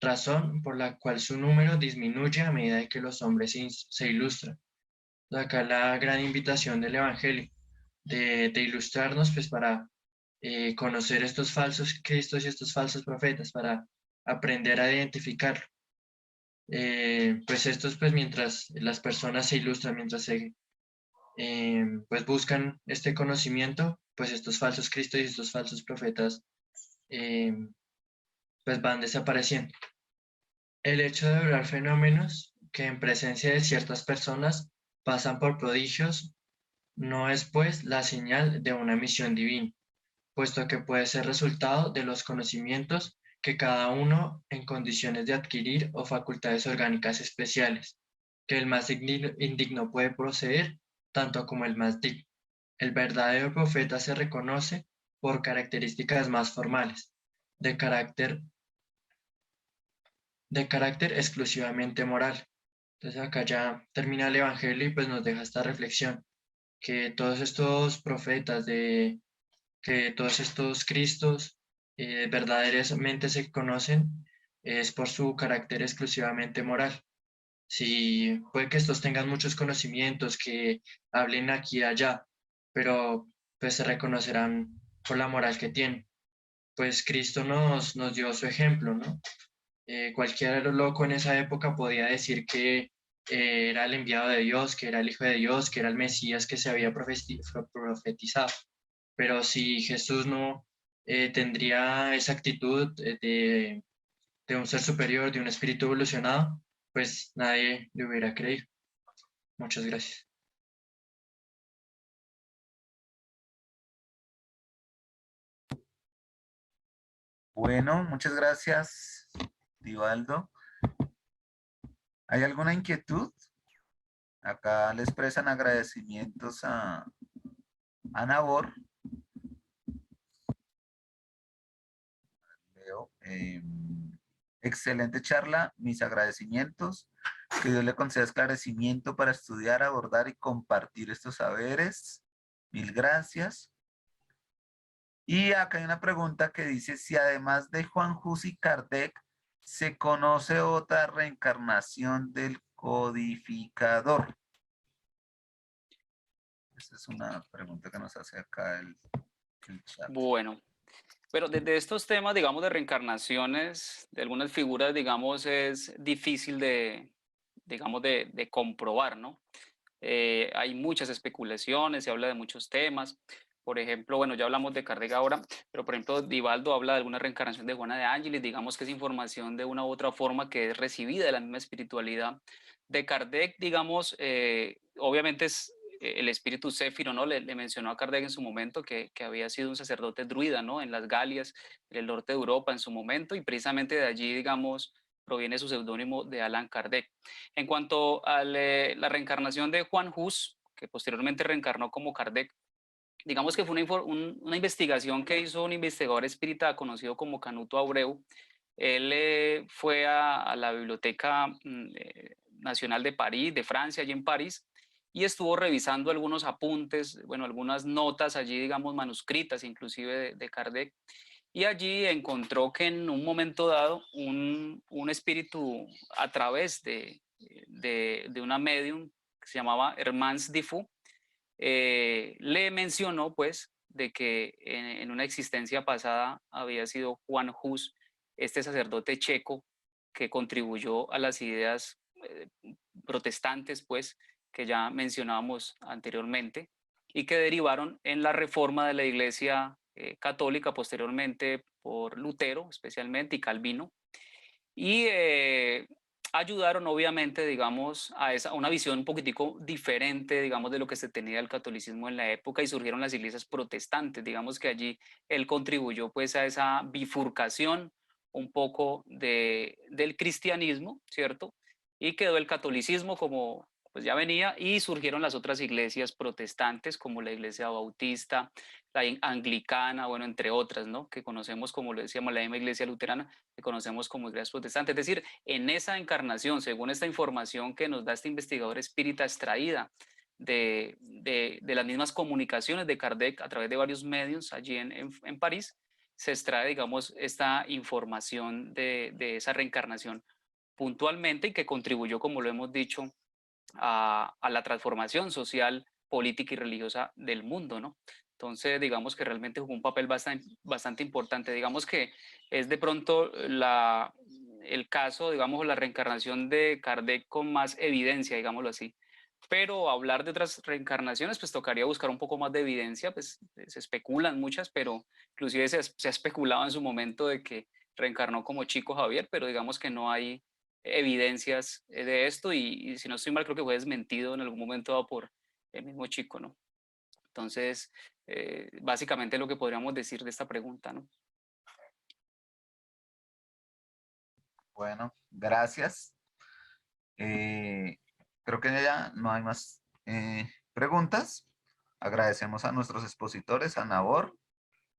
razón por la cual su número disminuye a medida que los hombres se ilustran. Acá la gran invitación del Evangelio, de ilustrarnos pues para conocer estos falsos cristos y estos falsos profetas, para aprender a identificarlo. Pues estos pues mientras las personas se ilustran, mientras pues buscan este conocimiento, pues estos falsos cristos y estos falsos profetas eh, pues van desapareciendo. El hecho de obrar fenómenos que en presencia de ciertas personas pasan por prodigios no es pues la señal de una misión divina, puesto que puede ser resultado de los conocimientos que cada uno en condiciones de adquirir o facultades orgánicas especiales, que el más indigno puede poseer, tanto como el más digno. El verdadero profeta se reconoce por características más formales, de carácter exclusivamente moral. Entonces acá ya termina el Evangelio y pues nos deja esta reflexión, que todos estos profetas, que todos estos Cristos verdaderamente se conocen es por su carácter exclusivamente moral. Sí, puede que estos tengan muchos conocimientos, que hablen aquí y allá, pero pues se reconocerán por la moral que tienen. Pues Cristo nos dio su ejemplo, ¿no? Cualquiera loco en esa época podía decir que era el enviado de Dios, que era el Hijo de Dios, que era el Mesías que se había profetizado. Pero si Jesús no tendría esa actitud de un ser superior, de un espíritu evolucionado, pues nadie le hubiera creído. Muchas gracias. Bueno, muchas gracias, Divaldo. ¿Hay alguna inquietud? Acá le expresan agradecimientos a Nabor. Leo, excelente charla, mis agradecimientos. Que Dios le conceda esclarecimiento para estudiar, abordar y compartir estos saberes. Mil gracias. Y acá hay una pregunta que dice, si además de Juan Hus y Kardec, ¿se conoce otra reencarnación del codificador? Esa es una pregunta que nos hace acá el chat. Bueno, pero desde estos temas, digamos, de reencarnaciones, de algunas figuras, digamos, es difícil digamos, de comprobar, ¿no? Hay muchas especulaciones, se habla de muchos temas. Por ejemplo, bueno, ya hablamos de Kardec ahora, pero por ejemplo, Divaldo habla de alguna reencarnación de Juana de Ángeles, digamos que es información de una u otra forma que es recibida de la misma espiritualidad. De Kardec, digamos, obviamente es el espíritu Céfiro, ¿no? Le mencionó a Kardec en su momento que había sido un sacerdote druida, ¿no? En las Galias, en el norte de Europa en su momento, y precisamente de allí, digamos, proviene su seudónimo de Allan Kardec. En cuanto a la reencarnación de Juan Hus, que posteriormente reencarnó como Kardec, digamos que fue una investigación que hizo un investigador espírita conocido como Canuto Abreu. Él fue a la Biblioteca Nacional de París, de Francia, allí en París, y estuvo revisando algunos apuntes, bueno, algunas notas allí, digamos, manuscritas, inclusive de Kardec, y allí encontró que en un momento dado un espíritu a través de una medium que se llamaba Hermance Diffu, le mencionó pues de que en una existencia pasada había sido Juan Hus, este sacerdote checo que contribuyó a las ideas protestantes pues que ya mencionábamos anteriormente y que derivaron en la reforma de la Iglesia católica posteriormente por Lutero especialmente y Calvino, y ayudaron obviamente, digamos, a una visión un poquitico diferente, digamos, de lo que se tenía del catolicismo en la época, y surgieron las iglesias protestantes. Digamos que allí él contribuyó pues a esa bifurcación un poco del cristianismo, ¿cierto? Y quedó el catolicismo como pues ya venía, y surgieron las otras iglesias protestantes como la iglesia bautista, la anglicana, bueno, entre otras, ¿no? Que conocemos como lo decíamos, la misma iglesia luterana, que conocemos como iglesias protestantes. Es decir, en esa encarnación, según esta información que nos da este investigador espírita extraída de las mismas comunicaciones de Kardec a través de varios medios allí en París, se extrae, digamos, esta información de esa reencarnación puntualmente, y que contribuyó, como lo hemos dicho, a la transformación social, política y religiosa del mundo, ¿no? Entonces, digamos que realmente jugó un papel bastante importante. Digamos que es de pronto el caso, digamos, la reencarnación de Kardec con más evidencia, digámoslo así. Pero hablar de otras reencarnaciones, pues tocaría buscar un poco más de evidencia, pues se especulan muchas, pero inclusive se ha especulado en su momento de que reencarnó como Chico Javier, pero digamos que no hay evidencias de esto, y si no estoy mal creo que fue desmentido en algún momento dado por el mismo Chico, ¿no? Entonces, básicamente lo que podríamos decir de esta pregunta, ¿no? Bueno, gracias. Creo que ya no hay más preguntas. Agradecemos a nuestros expositores, a Nabor,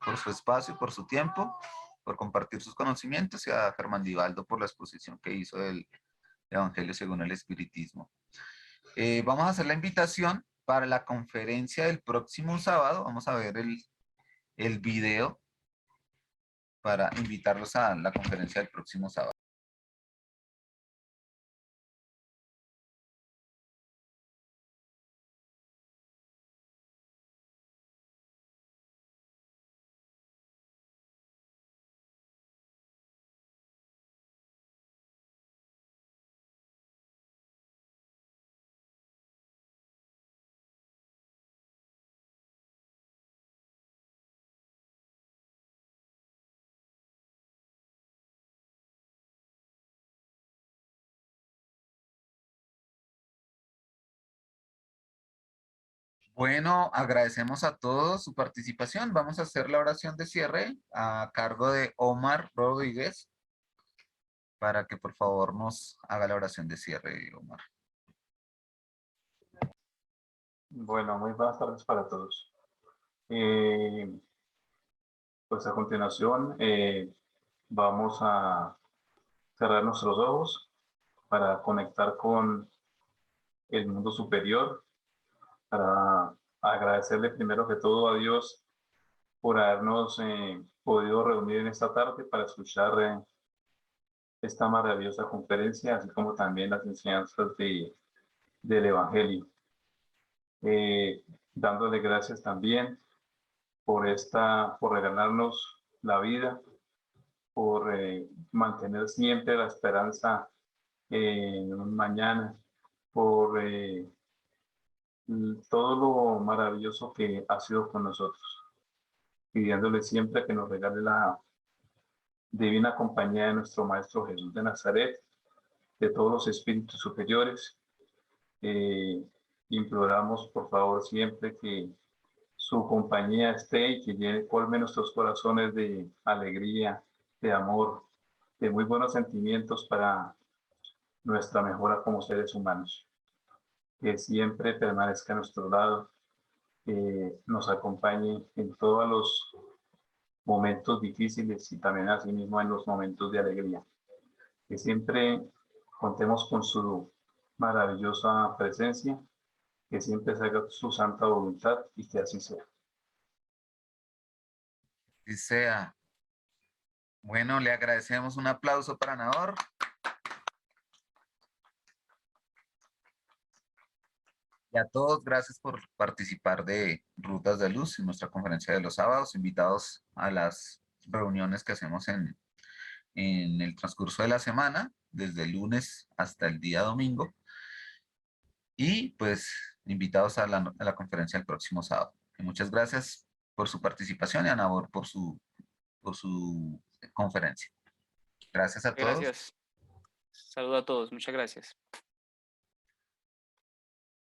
por su espacio, por su tiempo, por compartir sus conocimientos, y a Germán Divaldo por la exposición que hizo del Evangelio según el Espiritismo. Vamos a hacer la invitación para la conferencia del próximo sábado. Vamos a ver el video para invitarlos a la conferencia del próximo sábado. Bueno, agradecemos a todos su participación. Vamos a hacer la oración de cierre a cargo de Omar Rodríguez, para que por favor nos haga la oración de cierre, Omar. Bueno, muy buenas tardes para todos. Pues a continuación vamos a cerrar nuestros ojos para conectar con el mundo superior, para agradecerle primero que todo a Dios por habernos podido reunir en esta tarde para escuchar esta maravillosa conferencia, así como también las enseñanzas del Evangelio. Dándole gracias también por regalarnos la vida, por mantener siempre la esperanza en un mañana, por todo lo maravilloso que ha sido con nosotros, pidiéndole siempre que nos regale la divina compañía de nuestro Maestro Jesús de Nazaret, de todos los espíritus superiores. Imploramos por favor siempre que su compañía esté y que colme nuestros corazones de alegría, de amor, de muy buenos sentimientos para nuestra mejora como seres humanos. Que siempre permanezca a nuestro lado, que nos acompañe en todos los momentos difíciles y también asimismo en los momentos de alegría. Que siempre contemos con su maravillosa presencia, que siempre se haga su santa voluntad y que así sea. Y sea. Bueno, le agradecemos, un aplauso para Nahor. Y a todos, gracias por participar de Rutas de Luz en nuestra conferencia de los sábados, invitados a las reuniones que hacemos en el transcurso de la semana, desde el lunes hasta el día domingo. y pues invitados a la conferencia el próximo sábado. Y muchas gracias por su participación y a Nabor por su conferencia. Gracias a todos. Gracias. Saludo a todos. Muchas gracias.